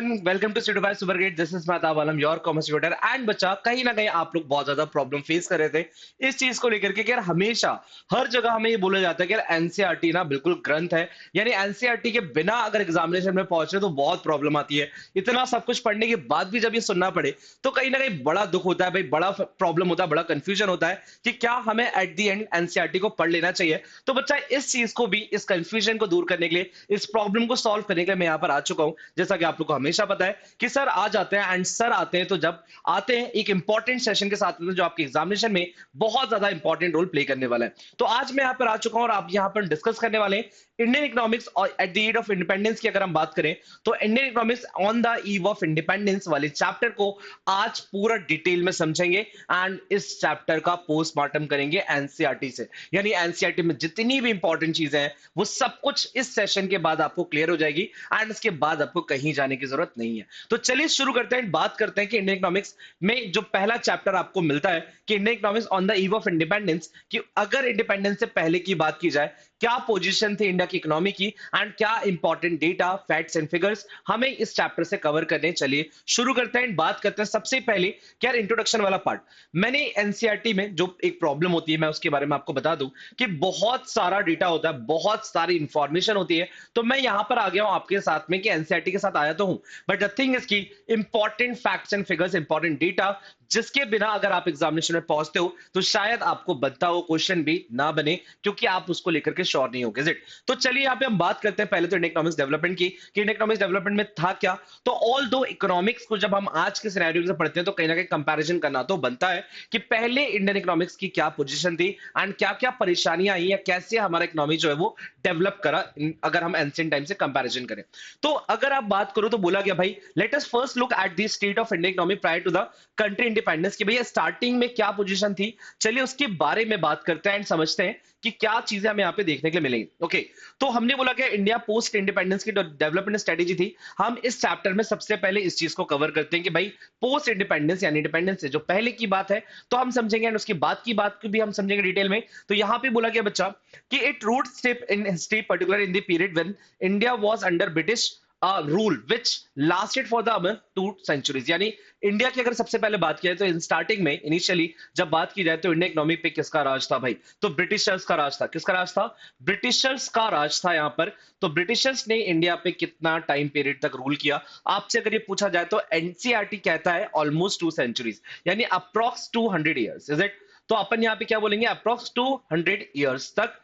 Everyone, welcome to studio by Supergate. This is Mahtab Alam, your commerce tutor. And बच्चा, कहीं ना कहीं आप लोग बहुत ज्यादा प्रॉब्लम फेस कर रहे थे इस चीज को लेकर के कि यार हमेशा हर जगह हमें ये बोला जाता है कि यार एनसीईआरटी ना बिल्कुल ग्रंथ है, यानी एनसीईआरटी के बिना अगर एग्जामिनेशन में पहुंचे तो बहुत प्रॉब्लम आती है। इतना सब कुछ पढ़ने के बाद भी जब ये सुनना पड़े तो कहीं ना कहीं बड़ा दुख होता है भाई, बड़ा प्रॉब्लम होता है, बड़ा कंफ्यूजन होता है कि क्या हमें एट द एंड एनसीईआरटी को पढ़ लेना चाहिए। तो बच्चा, इस चीज को भी, इस कंफ्यूजन को दूर करने के लिए, इस प्रॉब्लम को सॉल्व करने के लिए मैं यहाँ पर आ चुका हूँ। जैसा कि आप लोग को हमेशा पता है कि सर आ जाते हैं, एंड सर आते हैं तो जब आते हैं एक इंपॉर्टेंट सेशन के साथ में जो आपके एग्जामिनेशन में बहुत ज्यादा इंपॉर्टेंट रोल प्ले करने वाला है। तो आज मैं यहाँ पर आ चुका हूं और आप यहाँ पर डिस्कस करने वाले हैं इंडियन इकोनॉमिक्स और at the age of independence की अगर हम बात करें तो Indian economics on the eve of independence वाले चैप्टर को आज पूरा डिटेल में समझेंगे एंड इस चैप्टर का पोस्टमार्टम करेंगे एनसीईआरटी से। यानी एनसीईआरटी में जितनी भी इंपॉर्टेंट चीजें हैं वो सब कुछ इस सेशन के बाद आपको क्लियर हो जाएगी एंड इसके बाद आपको कहीं जाने की जरूरत नहीं है। तो चलिए शुरू करते हैं, बात करते हैं कि इंडियन इकोनॉमिक्स में जो पहला चैप्टर आपको मिलता है कि Indian economics on the eve of independence, कि अगर इंडिपेंडेंस से पहले की बात की जाए क्या पोजीशन थी इंडिया की इकोनॉमी की एंड क्या important data, facts and figures हमें इस चैप्टर से कवर करने। चलिए शुरू करते हैं, बात करते हैं सबसे पहले क्या इंट्रोडक्शन वाला पार्ट। मैंने एनसीईआरटी में जो एक प्रॉब्लम होती है मैं उसके बारे में आपको बता दूं कि बहुत सारा डेटा होता है, बहुत सारी इंफॉर्मेशन होती है। तो मैं यहां पर आ गया हूं आपके साथ में कि एनसीईआरटी के साथ आया तो हूं, बट द थिंग इज की important facts and figures, important data जिसके बिना अगर आप एग्जामिनेशन में पहुंचते हो तो शायद आपको बनता हो क्वेश्चन भी ना बने, क्योंकि आप उसको लेकर के श्योर नहीं होगे। तो चलिए यहाँ पे हम बात करते हैं पहले तो इंडियन इकोनॉमिक्स डेवलपमेंट की कि इंडियन इकोनॉमिक्स डेवलपमेंट में था क्या। तो ऑल दो इकोनॉमिक्स को जब हम आज के सिनेरियो से पढ़ते हैं तो कहीं ना कहीं कंपैरिजन करना तो बनता है कि पहले इंडियन इकोनॉमिक्स की क्या पोजीशन थी एंड क्या क्या परेशानियां आई या कैसे हमारा इकोनॉमी जो है वो डेवलप करा अगर हम एंशिएंट टाइम से कंपैरिजन करें। तो अगर आप बात करो तो बोला गया भाई let us first look at the state of Indian economy prior to the country independence, कि भैया स्टार्टिंग में क्या पोजीशन थी। चलिए उसके बारे में बात करते हैं एंड समझते हैं कि क्या चीजें हमें यहाँ पे देखने के लिए मिलेंगी। ओके, तो हमने बोला कि इंडिया पोस्ट इंडिपेंडेंस की डेवलपमेंट स्ट्रेटेजी थी। हम इस चैप्टर में सबसे पहले इस चीज को कवर करते हैं कि भाई पोस्ट इंडिपेंडेंस यानी इंडिपेंडेंस से जो पहले की बात है तो हम समझेंगे एंड उसके बाद की बात को भी हम समझेंगे डिटेल में। तो यहाँ पे बोला गया बच्चा कि it root step in history particular in the period when India was under British rule which lasted for the above 2 centuries। यानी इंडिया की अगर सबसे पहले बात की जाए तो इन स्टार्टिंग में इनिशियली जब बात की जाए तो इंडियन इकोनॉमी पे किसका राज था भाई? तो ब्रिटिशर्स का राज था। किसका राज था? ब्रिटिशर्स का राज था यहाँ पर। तो ब्रिटिशर्स ने इंडिया पे कितना टाइम पीरियड तक रूल किया? आपसे अगर ये पूछा जाए तो एनसीईआरटी कहता है ऑलमोस्ट 2 centuries, यानी अप्रॉक्स 200 years, इज इट? तो अपन यहाँ पे क्या बोलेंगे? अप्रॉक्स 200 years तक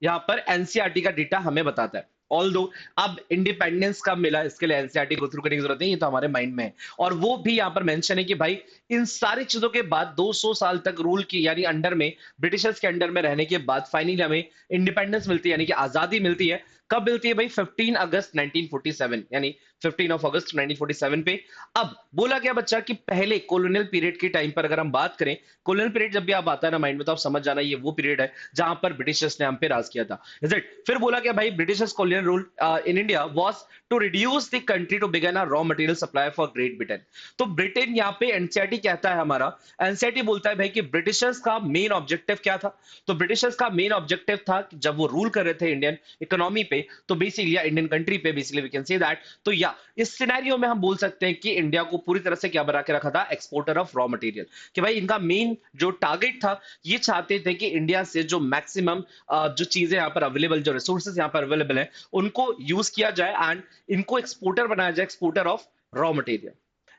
यहाँ पर एनसीईआरटी का डेटा हमें बताता है। ऑल दो अब इंडिपेंडेंस कब मिला इसके लिए एनसीईआरटी को थ्रू करने की जरूरत नहीं, ये तो हमारे माइंड में है। और वो भी यहाँ पर मेंशन है कि भाई इन सारी चीजों के बाद 200 साल तक रूल की, यानी अंडर में, ब्रिटिशर्स के अंडर में रहने के बाद फाइनली हमें इंडिपेंडेंस मिलती है, यानी कि आजादी मिलती है। कब मिलती है भाई? 15 अगस्त 1947, यानी 15 ऑफ अगस्त 1947 पे। अब बोला गया बच्चा कि पहले कॉलोनियल पीरियड के टाइम पर अगर हम बात करें, कॉलोनियल पीरियड जब भी आप आता है ना माइंड में तो आप समझ जाना ये वो पीरियड है जहां पर ब्रिटिशर्स ने हम पे राज किया था, इज इट? फिर बोला गया भाई Britishers colonial rule in India was to reduce the country to begin a raw material supply for Great Britain. तो ब्रिटेन यहाँ पे एनसीईआरटी कहता है, हमारा एनसीईआरटी बोलता है भाई कि ब्रिटिशर्स का मेन ऑब्जेक्टिव क्या था? तो ब्रिटिशर्स का मेन ऑब्जेक्टिव था कि जब वो रूल कर रहे थे इंडियन इकोनॉमी पे, तो बेसिकली या इंडियन कंट्री पे, basically we can say that, तो या इस सिनेरियो में हम बोल सकते हैं कि इंडिया को पूरी तरह से क्या बना के रखा था? Exporter of raw material. कि भाई इनका मेन जो टारगेट था ये चाहते थे कि इंडिया से जो मैक्सिमम जो चीजें यहाँ पर अवेलेबल, जो रिसोर्सेज यहाँ पर अवेलेबल है उनको यूज किया जाए एंड इनको एक्सपोर्टर बनाया जाए, exporter of raw material,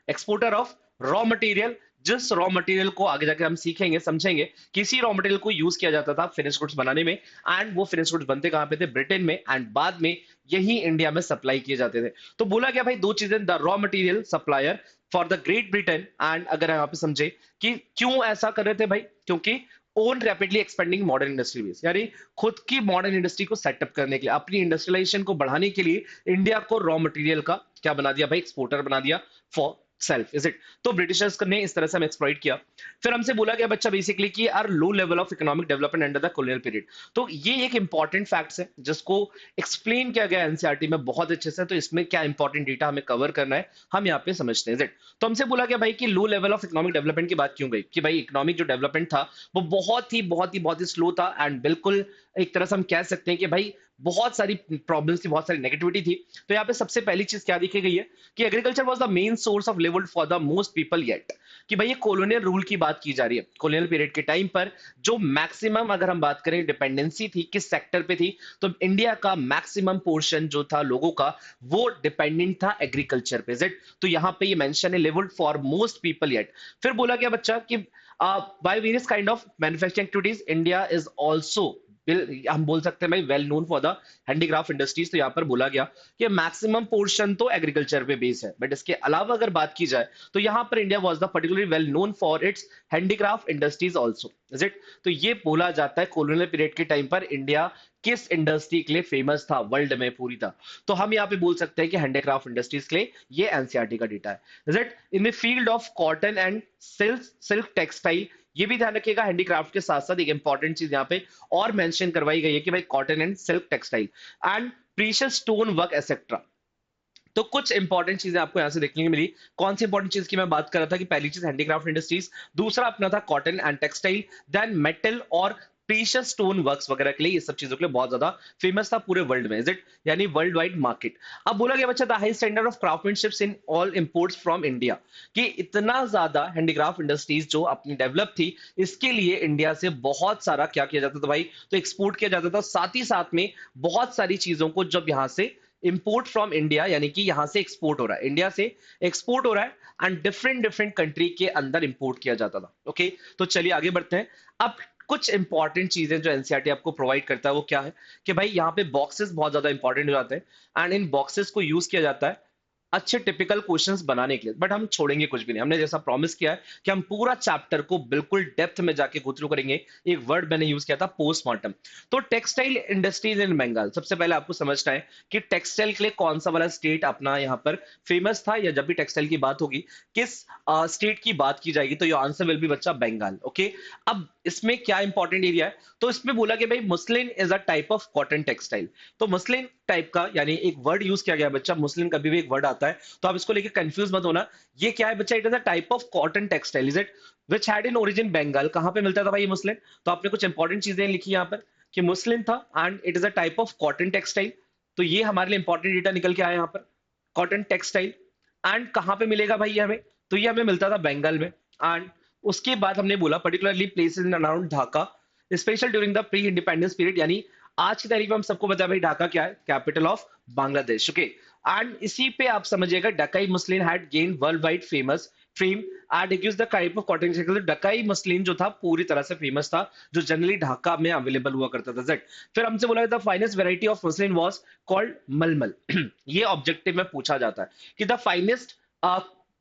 exporter of raw material. जिस रॉ मटेरियल को आगे जाकर हम सीखेंगे, समझेंगे, किसी रॉ मटेरियल को यूज किया जाता था फिनिश गुड्स बनाने में एंड वो फिनिश गुड्स बनते कहां पे थे? ब्रिटेन में, एंड बाद में यही इंडिया में सप्लाई किए जाते थे। तो बोला गया भाई दो चीजें, the raw material supplier for the great Britain, and अगर यहाँ पे समझे कि क्यों ऐसा कर रहे थे भाई, क्योंकि own rapidly expanding modern industry base, यानी खुद की मॉडर्न इंडस्ट्री को सेटअप करने के लिए, अपनी इंडस्ट्रियलाइजेशन को बढ़ाने के लिए इंडिया को रॉ मटेरियल का क्या बना दिया भाई? एक्सपोर्टर बना दिया फॉर सेल्फ, इज इट? तो ब्रिटिशर्स ने इस तरह से हम एक्सप्लॉइट किया। फिर हमसे बोला गया बच्चा बेसिकली कि our low level of economic development under the colonial period. तो ये एक इंपॉर्टेंट फैक्ट्स है जिसको एक्सप्लेन किया गया एनसीईआरटी में बहुत अच्छे से। तो इसमें क्या इंपॉर्टेंट डेटा हमें कवर करना है हम यहाँ पे समझते हैं, इज इट? तो हमसे बोला गया भाई कि लो लेवल ऑफ इकोनॉमिक डेवलपमेंट की बात क्यों गई, कि भाई इकोनॉमिक जो डेवलपमेंट था वो बहुत ही स्लो था एंड बिल्कुल एक तरह से हम कह सकते हैं कि भाई बहुत सारी प्रॉब्लम्स थी, बहुत सारी नेगेटिविटी थी। तो यहाँ पे सबसे पहली चीज क्या देखी गई है कि agriculture was the main source of livelihood for the most people yet. कि भाई ये कॉलोनियल रूल की बात की जा रही है, कॉलोनियल पीरियड के टाइम पर जो मैक्सिमम अगर हम बात करें डिपेंडेंसी थी किस सेक्टर पे थी, तो इंडिया का मैक्सिमम पोर्शन जो था लोगों का वो डिपेंडेंट था एग्रीकल्चर पे। तो यहाँ पे ये मेंशन है लिवलिहुड फॉर मोस्ट पीपल येट। फिर बोला गया बच्चा कि by various kind of manufacturing activities India is also हम बोल सकते हैं भाई well known for the handicraft industries. तो यहाँ पर बोला गया कि मैक्सिमम पोर्शन तो एग्रीकल्चर पे बेस है, बट इसके अलावा अगर बात की जाए तो यहाँ पर India was the particularly well known for its handicraft industries also, is it. तो ये बोला जाता है कॉलोनियल पीरियड के टाइम पर इंडिया किस इंडस्ट्री के लिए फेमस था वर्ल्ड में पूरी था। तो हम यहाँ पे बोल सकते हैं कि हैंडीक्राफ्ट इंडस्ट्रीज के लिए ये एनसीईआरटी का डेटा है, is it. In the field of cotton and silk textile, ये भी ध्यान रखिएगा हैंडीक्राफ्ट के साथ साथ एक इंपॉर्टेंट चीज यहाँ पे और मेंशन करवाई गई है कि भाई cotton and silk textile and precious stone work etcetera. तो कुछ इंपॉर्टेंट चीजें आपको यहां से देखने को मिली। कौन सी इंपॉर्टेंट चीज की मैं बात कर रहा था कि पहली चीज हैंडीक्राफ्ट इंडस्ट्रीज, दूसरा अपना था cotton and textile, then metal और प्रीशियस स्टोन वर्क्स वगैरह के लिए, ये सब चीजों के लिए बहुत ज्यादा फेमस था पूरे वर्ल्ड में, इज इट, यानी वर्ल्ड वाइड मार्केट। अब बोला गया बच्चा the high standard of craftsmanship in all imports from India, कि इतना ज्यादा हैंडीक्राफ्ट इंडस्ट्रीज जो अपनी डेवलप थी इसके लिए इंडिया से बहुत सारा क्या किया जाता था भाई, तो एक्सपोर्ट किया जाता था। साथ ही साथ में बहुत सारी चीजों को जब यहां से इंपोर्ट फ्रॉम इंडिया यानी कि यहां से एक्सपोर्ट हो रहा है, इंडिया से एक्सपोर्ट हो रहा है एंड डिफरेंट डिफरेंट कंट्री के अंदर इंपोर्ट किया जाता था। ओके, तो चलिए आगे बढ़ते हैं। अब कुछ इंपॉर्टेंट चीजें जो एनसीईआरटी आपको प्रोवाइड करता है वो क्या है कि भाई यहाँ पे बॉक्सेस बहुत ज्यादा इंपॉर्टेंट हो जाते हैं एंड इन बॉक्सेस को यूज किया जाता है अच्छे टिपिकल क्वेश्चंस बनाने के लिए, बट हम छोड़ेंगे कुछ भी नहीं। हमने जैसा प्रॉमिस किया है कि हम पूरा चैप्टर को बिल्कुल डेप्थ में जाके गो थ्रू करेंगे। एक वर्ड मैंने यूज किया था पोस्टमार्टम। तो टेक्सटाइल इंडस्ट्रीज इन बंगाल, सबसे पहले आपको समझना है कि टेक्सटाइल के लिए कौन सा वाला स्टेट अपना यहाँ पर फेमस था, या जब भी टेक्सटाइल की बात होगी किस स्टेट की बात की जाएगी तो योर आंसर विल बी बच्चा बंगाल। ओके, अब इसमें क्या इंपॉर्टेंट एरिया है, तो इसमें बोला कि भाई muslin is a type of cotton textile. तो मुस्लिन टाइप का यानी एक वर्ड यूज किया गया बच्चा, मुस्लिम कभी भी एक वर्ड आता है तो आप इसको लेके कंफ्यूज मत होना। ये क्या है बच्चा, it is a type of cotton textile, is it, which had in origin Bengal. कहां पे मिलता था भाई ये मुस्लिन, तो आपने कुछ इंपॉर्टेंट चीजें लिखी यहाँ पर कि मुस्लिन था and it is a type of cotton textile. तो ये हमारे लिए इंपॉर्टेंट डेटा निकल के आया यहाँ पर, कॉटन टेक्सटाइल। एंड कहां पे मिलेगा भाई ये हमें, तो ये हमें मिलता था बंगाल में। एंड उसके बाद हमने बोला particularly places in around Dhaka special during the pre independence period, यानी आज की तारीख में हम सबको पता है भाई ढाका क्या है, capital of Bangladesh. Okay, and इसी पे आप समझिएगा Dhakai muslin had gain world wide famous fame and it is the type of cotton textile. Dhakai muslin जो था पूरी तरह से फेमस था, जो जनरली ढाका में अवेलेबल हुआ करता था। जेट फिर हमसे बोला the finest variety of muslin was called मलमल। ये ऑब्जेक्टिव में पूछा जाता है कि द फाइनेस्ट,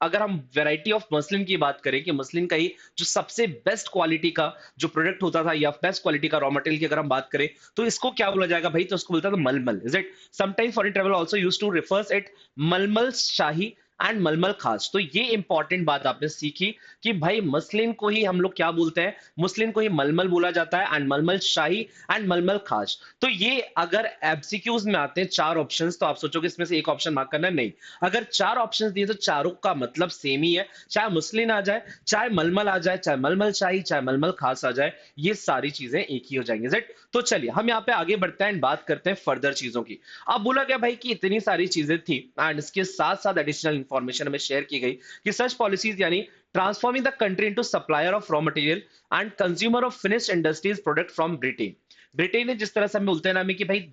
अगर हम वैरायटी ऑफ मसलिन की बात करें कि मसलिन का ही जो सबसे बेस्ट क्वालिटी का जो प्रोडक्ट होता था या बेस्ट क्वालिटी का रॉ मटेरियल की अगर हम बात करें तो इसको क्या बोला जाएगा भाई, तो उसको बोलता था मलमल, is it. Sometimes foreign travel also used to refers it मलमल शाही एंड मलमल खास। तो ये इंपॉर्टेंट बात आपने सीखी कि भाई मसलिन को ही हम लोग क्या बोलते हैं, मुस्लिम को ही मलमल बोला जाता है एंड मलमल शाही एंड मलमल खास। तो ये अगर एमसीक्यूज में आते हैं चार ऑप्शंस तो आप सोचोगे इसमें से एक ऑप्शन मार्क करना है, नहीं। अगर चार ऑप्शंस दिए तो चारों का मतलब सेम ही है, चाहे मुस्लिन आ जाए, चाहे मलमल आ जाए, चाहे मलमल शाही, चाहे मलमल खास आ जाए, ये सारी चीजें एक ही हो जाएंगी। राइट, तो चलिए हम यहाँ पे आगे बढ़ते हैं एंड बात करते हैं फर्दर चीजों की। अब बोला गया भाई कि इतनी सारी चीजें थी एंड इसके साथ साथ एडिशनल इंफॉर्मेशन हमें शेयर की गई कि सच पॉलिसीज यानी transforming the country into supplier of raw material and consumer of finished industries product from Britain. Britain ने जिस तरह से हमें बोलते हैं ना हमें कि भाई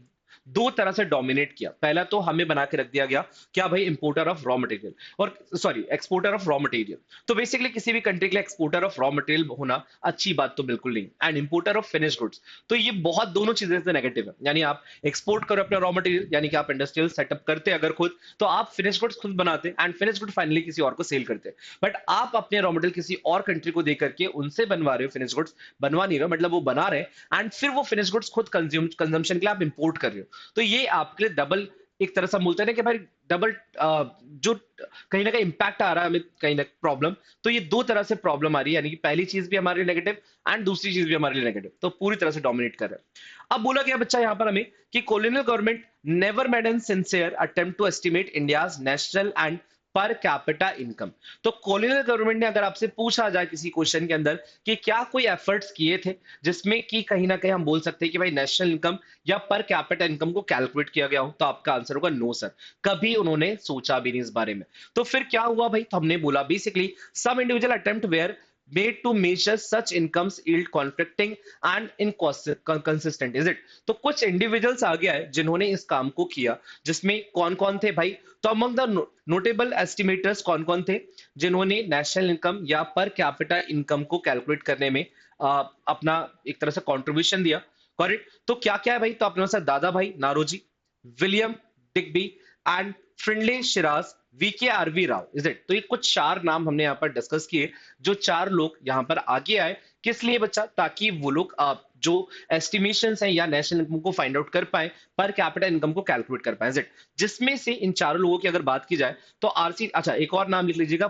दो तरह से डोमिनेट किया। पहला तो हमें बना के रख दिया गया क्या भाई, इंपोर्टर ऑफ रॉ मटेरियल, और sorry exporter of raw material. तो बेसिकली किसी भी कंट्री के लिए एक्सपोर्टर ऑफ रॉ मटेरियल होना अच्छी बात तो बिल्कुल नहीं, and importer of finish goods. तो ये बहुत दोनों चीजें से नेगेटिव है, यानी आप एक्सपोर्ट करो अपना रॉ मटेरियल यानी कि आप इंडस्ट्रियल सेटअप करते अगर खुद, तो आप फिनिश गुड्स खुद बनाते एंड फिनिश गुड फाइनली किसी और को सेल करते। बट आप अपने रॉ मटेरियल किसी और कंट्री को दे करके उनसे बनवा रहे हो, फिनिश गुड्स बनवा नहीं रहे हो, मतलब वो बना रहे एंड फिर वो फिनिश गुड्स खुद कंजम्पशन के लिए आप इंपोर्ट कर रहे हो। तो ये आपके लिए डबल, एक तरह से बोलते हैं ना कि भाई डबल जो कहीं ना कहीं इंपैक्ट आ रहा है हमें, कहीं ना प्रॉब्लम। तो ये दो तरह से प्रॉब्लम आ रही है, यानी कि पहली चीज भी हमारे लिए नेगेटिव एंड दूसरी चीज भी हमारे लिए नेगेटिव, तो पूरी तरह से डोमिनेट कर रहा है। अब बोला गया बच्चा यहाँ पर हमें कि colonial government never made an sincere attempt to estimate India's national and per capita income. तो कॉलोनियल गवर्नमेंट ने अगर आपसे पूछा जाए किसी क्वेश्चन के अंदर कि क्या कोई एफर्ट्स किए थे जिसमें कि कहीं ना कहीं हम बोल सकते हैं कि भाई नेशनल इनकम या पर कैपिटा इनकम को कैलकुलेट किया गया हो, तो आपका आंसर होगा नो सर, कभी उन्होंने सोचा भी नहीं इस बारे में। तो फिर क्या हुआ भाई, तो हमने बोला basically some individual attempt were made to measure such incomes yield conflicting and inconsistent is it। तो कुछ इंडिविजुअल्स आ गया है जिन्होंने इस काम को किया, जिसमें कौन कौन थे भाई, तो अमंग द नोटेबल एस्टिमेटर्स कौन कौन थे जिन्होंने नेशनल इनकम या पर कैपिटा इनकम को कैलकुलेट करने में अपना एक तरह से कंट्रीब्यूशन दिया, करेक्ट। तो क्या क्या है भाई, तो अपने पास Dadabhai Naoroji, William Digby and Findlay Shirras, VK RV Rao is it. तो ये कुछ चार नाम हमने यहाँ पर डिस्कस किए, जो चार लोग यहाँ पर आगे आए, किस लिए बच्चा, ताकि वो लोग जो एस्टिमेशंस हैं या नेशनल इनकम को फाइंड आउट कर पाए, पर कैपिटा इनकम को कैलकुलेट कर पाए, जिसमें से इन चारों लोगों की अगर बात की जाए तो आरसी, अच्छा एक और नाम लिख लीजिएगा,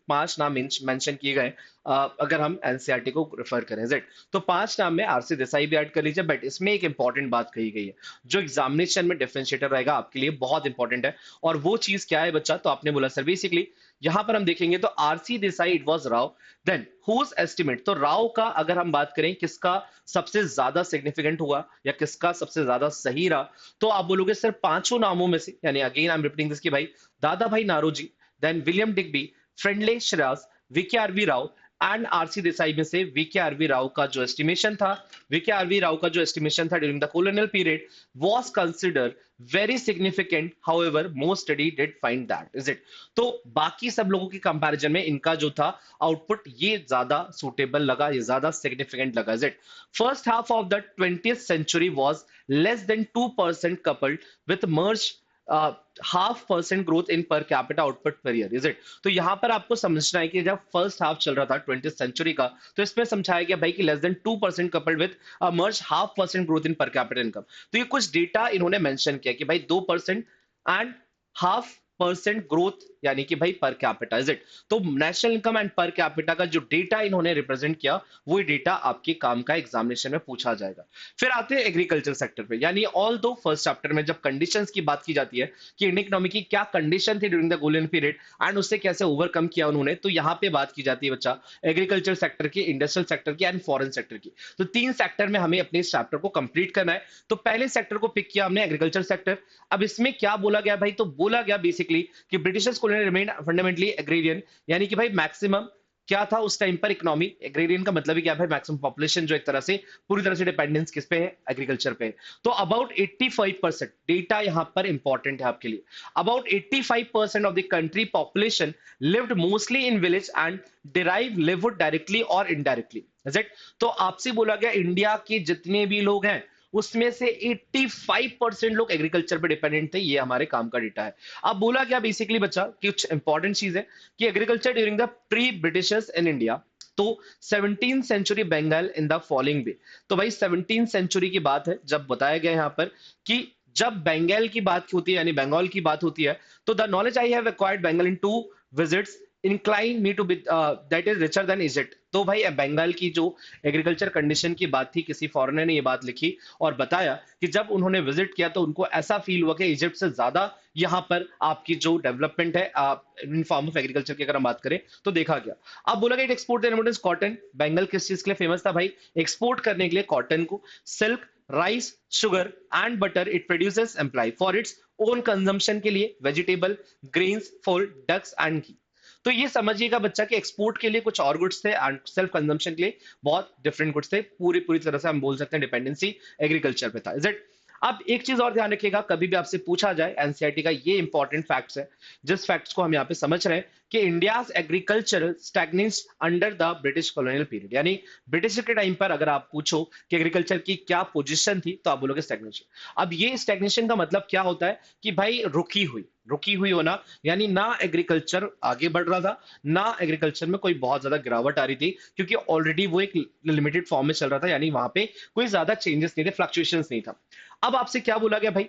पांच नाम मेंशन किए गए अगर हम एनसीईआरटी को रेफर करें, तो पांच नाम में आरसी देसाई भी ऐड कर लीजिए। बट इसमें एक इंपॉर्टेंट बात कही गई है जो एग्जामिनेशन में डिफरेंशिएटर रहेगा आपके लिए बहुत इंपॉर्टेंट है, और वो चीज क्या है बच्चा, तो आपने बोला सर बेसिकली यहां पर हम देखेंगे तो RC Desai it was Rao, then whose estimate, तो राव का अगर हम बात करें किसका सबसे ज्यादा सिग्निफिकेंट हुआ या किसका सबसे ज्यादा सही रहा, तो आप बोलोगे सर पांचों नामों में से, यानी again I am repeating this कि भाई Dadabhai Naoroji, then William Digby, Findlay Shirras, VK RV Rao and RC Desai में से वीके आरवी राव का जो एस्टिमेशन था, वीके आरवी राव का जो एस्टिमेशन था during the colonial period was considered very significant, however most study did find that is it. तो बाकी सब लोगों की कंपैरिजन में इनका जो था आउटपुट ये ज्यादा सुटेबल लगा, ये ज्यादा सिग्निफिकेंट लगा, is it. First half of the 20th century was less than 2% coupled with merged half percent growth in per capita output per year is it. तो यहां पर आपको समझना है कि जब फर्स्ट हाफ चल रहा था 20th सेंचुरी का, तो इसमें समझाया गया भाई कि less than 2% coupled with merge half percent growth in पर कैपिटा इनकम। तो ये कुछ डेटा इन्होंने मेंशन किया कि भाई 2% एंड हाफ परसेंट ग्रोथ, यानी कि भाई पर कैपिटा इज इट। तो national income and per capita का जो डेटा इन्होंने रिप्रेजेंट किया, वो डेटा आपके काम का एग्जामिनेशन में पूछा जाएगा। फिर आते हैं एग्रीकल्चर सेक्टर पे, यानी ऑल दो फर्स्ट चैप्टर में जब कंडीशंस की बात की जाती है कि इंडियन इकोनॉमी की क्या कंडीशन थी during the golden period and उससे कैसे ओवरकम किया उन्होंने, तो यहाँ पे बात की जाती है बच्चा एग्रीकल्चर सेक्टर की, इंडस्ट्रियल सेक्टर की एंड फॉरेन सेक्टर की। तो तीन सेक्टर में हमें अपने इस चैप्टर को कंप्लीट करना है। तो पहले सेक्टर को पिक किया हमने एग्रीकल्चर सेक्टर। अब इसमें क्या बोला गया भाई, तो बोला गया बेसिकली कि Britishers colony remain fundamentally agrarian, यानी कि भाई मैक्सिमम क्या था उस टाइम पर इकोनॉमी, एग्रेरियन का मतलब ही क्या है, मैक्सिमम पॉपुलेशन जो एक तरह से पूरी तरह से डिपेंडेंस किस पे है, एग्रीकल्चर पे है। तो अबाउट 85% डेटा यहां पर इंपॉर्टेंट है आपके लिए, about 85% of the country population lived mostly in village and derive livehood directly or indirectly, is it. तो आपसे बोला गया इंडिया के जितने भी लोग हैं उसमें से 85% लोग एग्रीकल्चर पे डिपेंडेंट थे, ये हमारे काम का डेटा है। अब बोला क्या बेसिकली बच्चा, कुछ इंपॉर्टेंट चीज है कि agriculture during the pre Britishers in India, तो 17th century Bengal in the following way. तो भाई 17th सेंचुरी की बात है जब बताया गया यहां पर कि जब बंगाल की बात होती है, यानी बंगाल की बात होती है, तो the knowledge I have acquired Bengal in 2 visits incline me to be that is richer than Egypt। तो भाई बंगाल की जो एग्रीकल्चर कंडीशन की बात थी, किसी फॉरेनर ने ये बात लिखी और बताया कि जब उन्होंने विजिट किया तो उनको ऐसा फील हुआ कि इजिप्ट से ज्यादा यहाँ पर आपकी जो डेवलपमेंट है इन फॉर्म ऑफ एग्रीकल्चर की अगर हम बात करें तो देखा गया। अब बोला गया एक्सपोर्ट कॉटन, बंगाल किस चीज के लिए फेमस था भाई, एक्सपोर्ट करने के लिए कॉटन को, silk, rice, sugar and butter it produces employ for its own consumption के लिए, vegetable, grains, fowl, ducks and ghee. तो ये समझिएगा बच्चा कि एक्सपोर्ट के लिए कुछ और गुड्स थे एंड सेल्फ कंजम्पशन के लिए बहुत डिफरेंट गुड्स थे, पूरी पूरी तरह से हम बोल सकते हैं डिपेंडेंसी एग्रीकल्चर पे था, इज इट। अब एक चीज और ध्यान रखिएगा, कभी भी आपसे पूछा जाए एनसीईआरटी का ये इंपॉर्टेंट फैक्ट्स है, जिस फैक्ट्स को हम यहाँ पे समझ रहे हैं कि India agriculture stagnates under the British colonial period, यानी ब्रिटिश के टाइम पर अगर आप पूछो कि एग्रीकल्चर की क्या पोजीशन थी, तो आप बोलोगे स्टैग्नेशन। अब ये स्टैग्नेशन का मतलब क्या होता है कि भाई रुकी हुई होना, यानी ना एग्रीकल्चर आगे बढ़ रहा था, ना एग्रीकल्चर में कोई बहुत ज्यादा गिरावट आ रही थी, क्योंकि ऑलरेडी वो एक लिमिटेड फॉर्म में चल रहा था, यानी वहां पे कोई ज्यादा चेंजेस नहीं थे, फ्लक्चुएशंस नहीं था। अब आपसे क्या बोला गया भाई,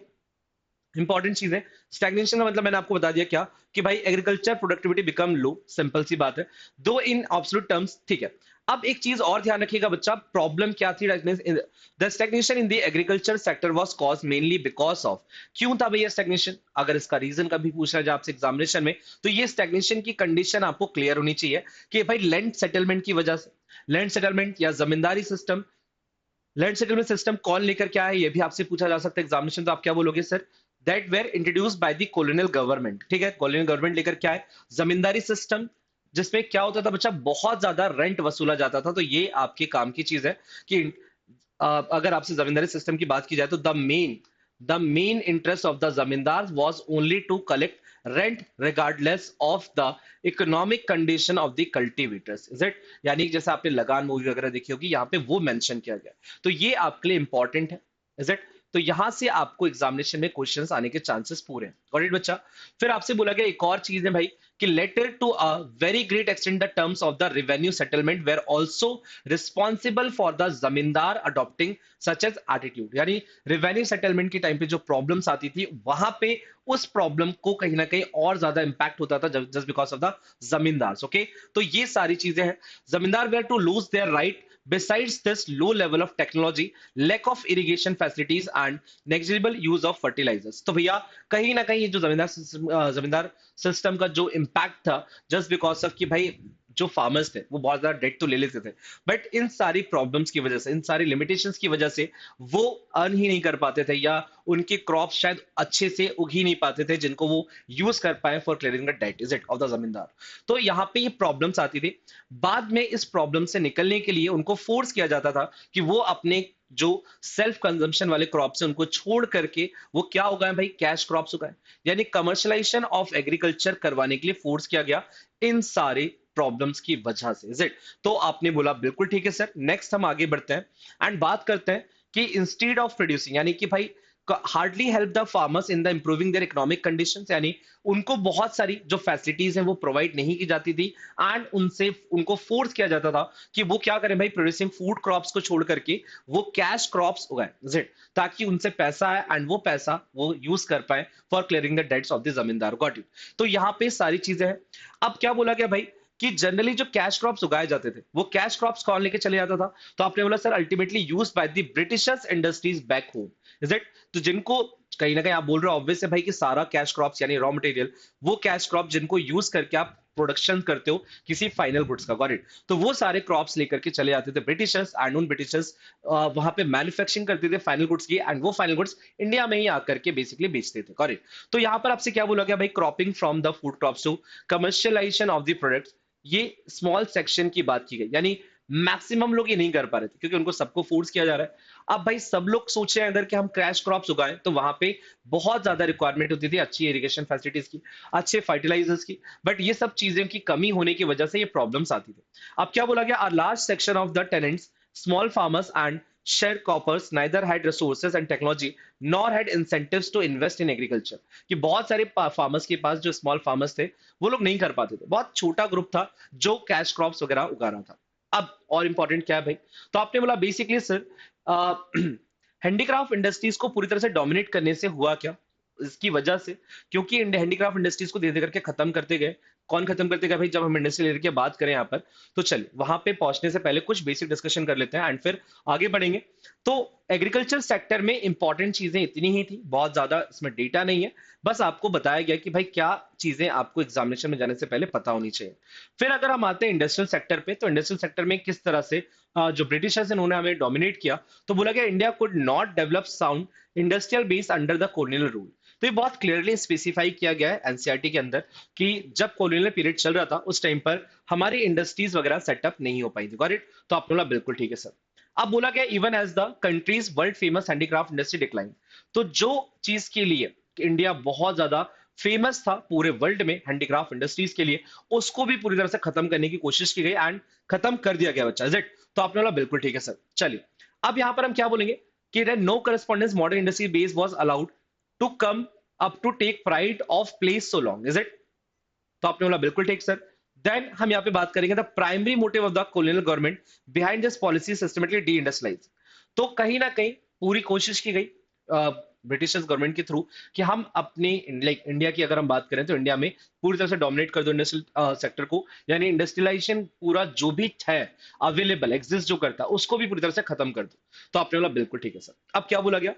इंपॉर्टेंट चीज है, स्टैग्नेशन का मतलब मैंने आपको बता दिया क्या, कि भाई एग्रीकल्चर प्रोडक्टिविटी बिकम लो, सिंपल सी बात है, दो इन एब्सोल्यूट टर्म्स, ठीक है। अब एक चीज और ध्यान रखिएगा बच्चा, प्रॉब्लम क्या थी? The stagnation in the agriculture sector was cause mainly because of, क्यों था भैया स्टैग्नेशन? अगर इसका रीजन कभी पूछा जाए आपसे एग्जामिनेशन में, तो ये स्टैग्नेशन की कंडीशन आपको क्लियर होनी चाहिए कि भाई लैंड सेटलमेंट की वजह से, लैंड सेटलमेंट या जमींदारी सिस्टम, लैंड सेटलमेंट सिस्टम कौन लेकर के आया है, ये भी आपसे पूछा जा सकता है एग्जामिनेशन। तो आप क्या बोलोगे sir? That were introduced by the colonial government. ठीक है, कॉलोनियल गवर्नमेंट लेकर क्या है? जमींदारी सिस्टम, जिसमें क्या होता था बच्चा, बहुत ज्यादा रेंट वसूला जाता था। तो ये आपके काम की चीज है कि अगर आपसे जमींदारी सिस्टम की बात की जाए तो the main interest of the zamindar was only to collect rent regardless of the economic condition of the cultivators, is it? यानी कि जैसे आपने लगान मूवी वगैरह देखी होगी, यहाँ पे वो मेंशन किया गया। तो ये आपके लिए इंपॉर्टेंट है, इज इट? तो यहां से आपको एग्जामिनेशन में क्वेश्चंस आने के चांसेस पूरे हैं। गॉट इट बच्चा? फिर आपसे बोला गया एक और चीज है भाई कि later to a very great extent the terms of the revenue settlement were also responsible for the zamindar adopting such as attitude. यानी रेवेन्यू सेटलमेंट के टाइम पे जो प्रॉब्लम्स आती थी, वहां पे उस प्रॉब्लम को कहीं ना कहीं और ज्यादा इंपैक्ट होता था just because of the zamindar. Okay, तो ये सारी चीजें हैं। Zamindar were to lose their right besides this low level of technology, lack of irrigation facilities and negligible use of fertilizers। तो भैया कहीं ना कहीं ये जो जमींदार सिस्टम का जो इम्पैक्ट था, जस्ट बिकॉज ऑफ कि भाई जो फार्मर्स थे वो बहुत ज्यादा डेट तो ले लेते थे, बट इन सारी प्रॉब्लम्स की वजह से, इन सारी लिमिटेशंस की वजह से वो अर्न ही नहीं कर पाते थे, या उनके क्रॉप शायद अच्छे से उग ही नहीं पाते थे जिनको वो यूज कर पाए for clearing the debt, is it, of the zamindar. तो यहाँ पे ये प्रॉब्लम्स आती थी। बाद में इस प्रॉब्लम से निकलने के लिए उनको फोर्स किया जाता था कि वो अपने जो सेल्फ कंजम्पशन वाले क्रॉप्स हैं उनको छोड़ करके वो क्या उगाएं भाई? कैश क्रॉप्स उगाएं। यानी कमर्शियलाइजेशन ऑफ एग्रीकल्चर करवाने के लिए फोर्स किया गया इन सारे प्रॉब्लम्स की वजह से, इज इट? तो आपने बोला बिल्कुल ठीक है सर। नेक्स्ट हम आगे बढ़ते हैं एंड बात करते हैं कि इंस्टीड ऑफ प्रोड्यूसिंग, यानी कि भाई hardly help the farmers in the improving their economic conditions, यानी उनको बहुत सारी जो फैसिलिटीज हैं वो प्रोवाइड नहीं की जाती थी एंड उनसे उनको फोर्स किया जाता था कि वो क्या करें भाई? प्रोड्यूसिंग फूड क्रॉप्स को छोड़ करके वो कैश क्रॉप्स उगाएं, इज इट? ताकि उनसे पैसा आए एंड वो पैसा वो यूज कर पाए for clearing the debts of the zamindar. Got it? तो यहाँ पे सारी चीजें हैं। अब क्या बोला गया भाई कि जनरली जो कैश क्रॉप्स उगाए जाते थे वो कैश क्रॉप्स कौन लेके चले जाता था? तो आपने बोला sir ultimately used by the Britishers industries back home, is it? तो जिनको कहीं ना कहीं आप बोल रहे हो ऑब्वियस है भाई कि सारा कैश क्रॉप्स यानी रॉ मटेरियल, वो कैश क्रॉप जिनको यूज करके आप प्रोडक्शन करते हो किसी फाइनल गुड्स का, गॉट इट? तो वो सारे क्रॉप्स लेकर के चले जाते थे ब्रिटिशर्स एंड उन ब्रिटिशर्स वहां पे मैन्युफैक्चरिंग करते थे फाइनल गुड्स की एंड वो फाइनल गुड्स इंडिया में ही आकर के बेसिकली बेचते थे, गॉट इट? तो यहाँ पर आपसे क्या बोला गया भाई? Cropping from the food crops to commercialization of the products, ये स्मॉल सेक्शन की बात की गई। यानी मैक्सिमम लोग ये नहीं कर पा रहे थे क्योंकि उनको सबको फोर्स किया जा रहा है। अब भाई सब लोग सोच रहे हैं अगर कि हम क्रैश क्रॉप्स उगाएं, तो वहां पे बहुत ज्यादा रिक्वायरमेंट होती थी अच्छी इरिगेशन फैसिलिटीज की, अच्छे फर्टिलाइजर्स की, बट ये सब चीजें की कमी होने की वजह से ये प्रॉब्लम्स आती थी। अब क्या बोला गया? A large section of the tenants, small farmers and sharecroppers neither had resources and technology nor had incentives to invest in agriculture। कि बहुत सारे फार्मर्स के पास, जो स्मॉल फार्मर्स थे, वो लोग नहीं कर पाते थे। बहुत छोटा ग्रुप था जो कैश क्रॉप्स वगैरह उगा रहा था। अब और इंपॉर्टेंट क्या है भाई? तो आपने बोला बेसिकली सर हैंडीक्राफ्ट इंडस्ट्रीज को पूरी तरह से डोमिनेट करने से हुआ क्या? इसकी वजह से, क्योंकि हैंडीक्राफ्ट इंडस्ट्रीज को धीरे धीरे करके खत्म करते गए। कौन खत्म करते गए भाई? जब हम इंडस्ट्रियल एरिया की बात करें यहाँ पर, तो चलिए वहां पे पहुंचने से पहले कुछ बेसिक डिस्कशन कर लेते हैं एंड फिर आगे बढ़ेंगे। तो एग्रीकल्चर सेक्टर में इंपॉर्टेंट चीजें इतनी ही थी, बहुत ज्यादा इसमें डेटा नहीं है, बस आपको बताया गया कि भाई क्या चीजें आपको एग्जामिनेशन में जाने से पहले पता होनी चाहिए। फिर अगर हम आते हैं इंडस्ट्रियल सेक्टर पे, तो इंडस्ट्रियल सेक्टर में किस तरह से जो ब्रिटिशर्स इन्होंने हमें डोमिनेट किया, तो बोला गया India could not develop sound industrial base under the colonial rule. तो ये बहुत क्लियरली स्पेसिफाई किया गया है एनसीईआरटी के अंदर कि जब कॉलोनियल पीरियड चल रहा था उस टाइम पर हमारी इंडस्ट्रीज वगैरह सेटअप नहीं हो पाई थी, गॉट इट? तो आपने बोला बिल्कुल ठीक है सर। अब बोला गया even as the country's world famous handicraft industry decline, तो जो चीज के लिए इंडिया बहुत ज्यादा फेमस था पूरे वर्ल्ड में हैंडीक्राफ्ट इंडस्ट्रीज के लिए, उसको भी पूरी तरह से खत्म करने की कोशिश की गई एंड खत्म कर दिया गया बच्चा, इज इट? तो आपने बोला बिल्कुल ठीक है सर। चलिए अब यहां पर हम क्या बोलेंगे कि no correspondence modern industry base was allowed to come up to take pride of place so long, is it? तो आपने बोला बिल्कुल ठीक सर। देन हम यहाँ पे बात करेंगे the primary motive of the colonial government behind this policy systematically D industrialise. तो कहीं ना कहीं पूरी कोशिश की गई ब्रिटिश गवर्नमेंट के थ्रू कि हम अपने लाइक इंडिया की अगर हम बात करें तो इंडिया में पूरी तरह से डोमिनेट कर दो इंडस्ट्रियल सेक्टर को, यानी इंडस्ट्रियलाइजेशन पूरा जो भी है अवेलेबल एग्जिस्ट जो करता है उसको भी पूरी तरह से खत्म कर दो। तो आपने बोला बिल्कुल ठीक है सर। अब क्या बोला गया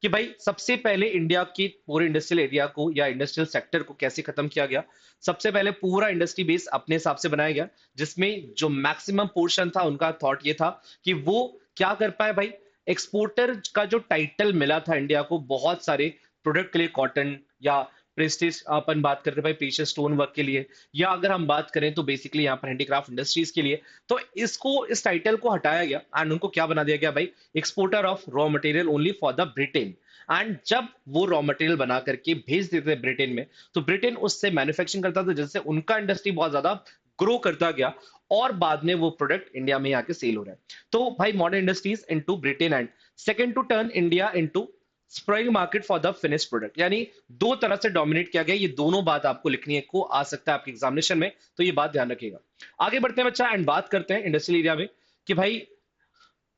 कि भाई सबसे पहले इंडिया की पूरे इंडस्ट्रियल एरिया को या इंडस्ट्रियल सेक्टर को कैसे खत्म किया गया। सबसे पहले पूरा इंडस्ट्री बेस अपने हिसाब से बनाया गया, जिसमें जो मैक्सिमम पोर्शन था उनका थॉट ये था कि वो क्या कर पाए भाई, एक्सपोर्टर का जो टाइटल मिला था इंडिया को बहुत सारे प्रोडक्ट के लिए, कॉटन या प्रेस्टीज अपन बात करते हैं भाई प्रीशियस स्टोन वर्क के लिए, या अगर हम बात करें तो बेसिकली यहाँ पर हैंडीक्राफ्ट इंडस्ट्रीज के लिए, तो इसको इस टाइटल को हटाया गया एंड उनको क्या बना दिया गया भाई, exporter of raw material only for the Britain. And जब वो रॉ मटेरियल बना करके भेज देते थे ब्रिटेन में, तो ब्रिटेन उससे मैन्युफैक्चरिंग करता था, जिससे उनका इंडस्ट्री बहुत ज्यादा ग्रो करता गया और बाद में वो प्रोडक्ट इंडिया में आके सेल हो रहा है। तो भाई modern industries into Britain and second to turn India into sprawling market for the finish product, यानी दो तरह से डोमिनेट किया गया। ये दोनों बात आपको लिखनी है, को आ सकता है आपके एग्जामिनेशन में, तो ये बात ध्यान रखिएगा। आगे बढ़ते हैं बच्चा एंड बात करते हैं इंडस्ट्रियल एरिया में कि भाई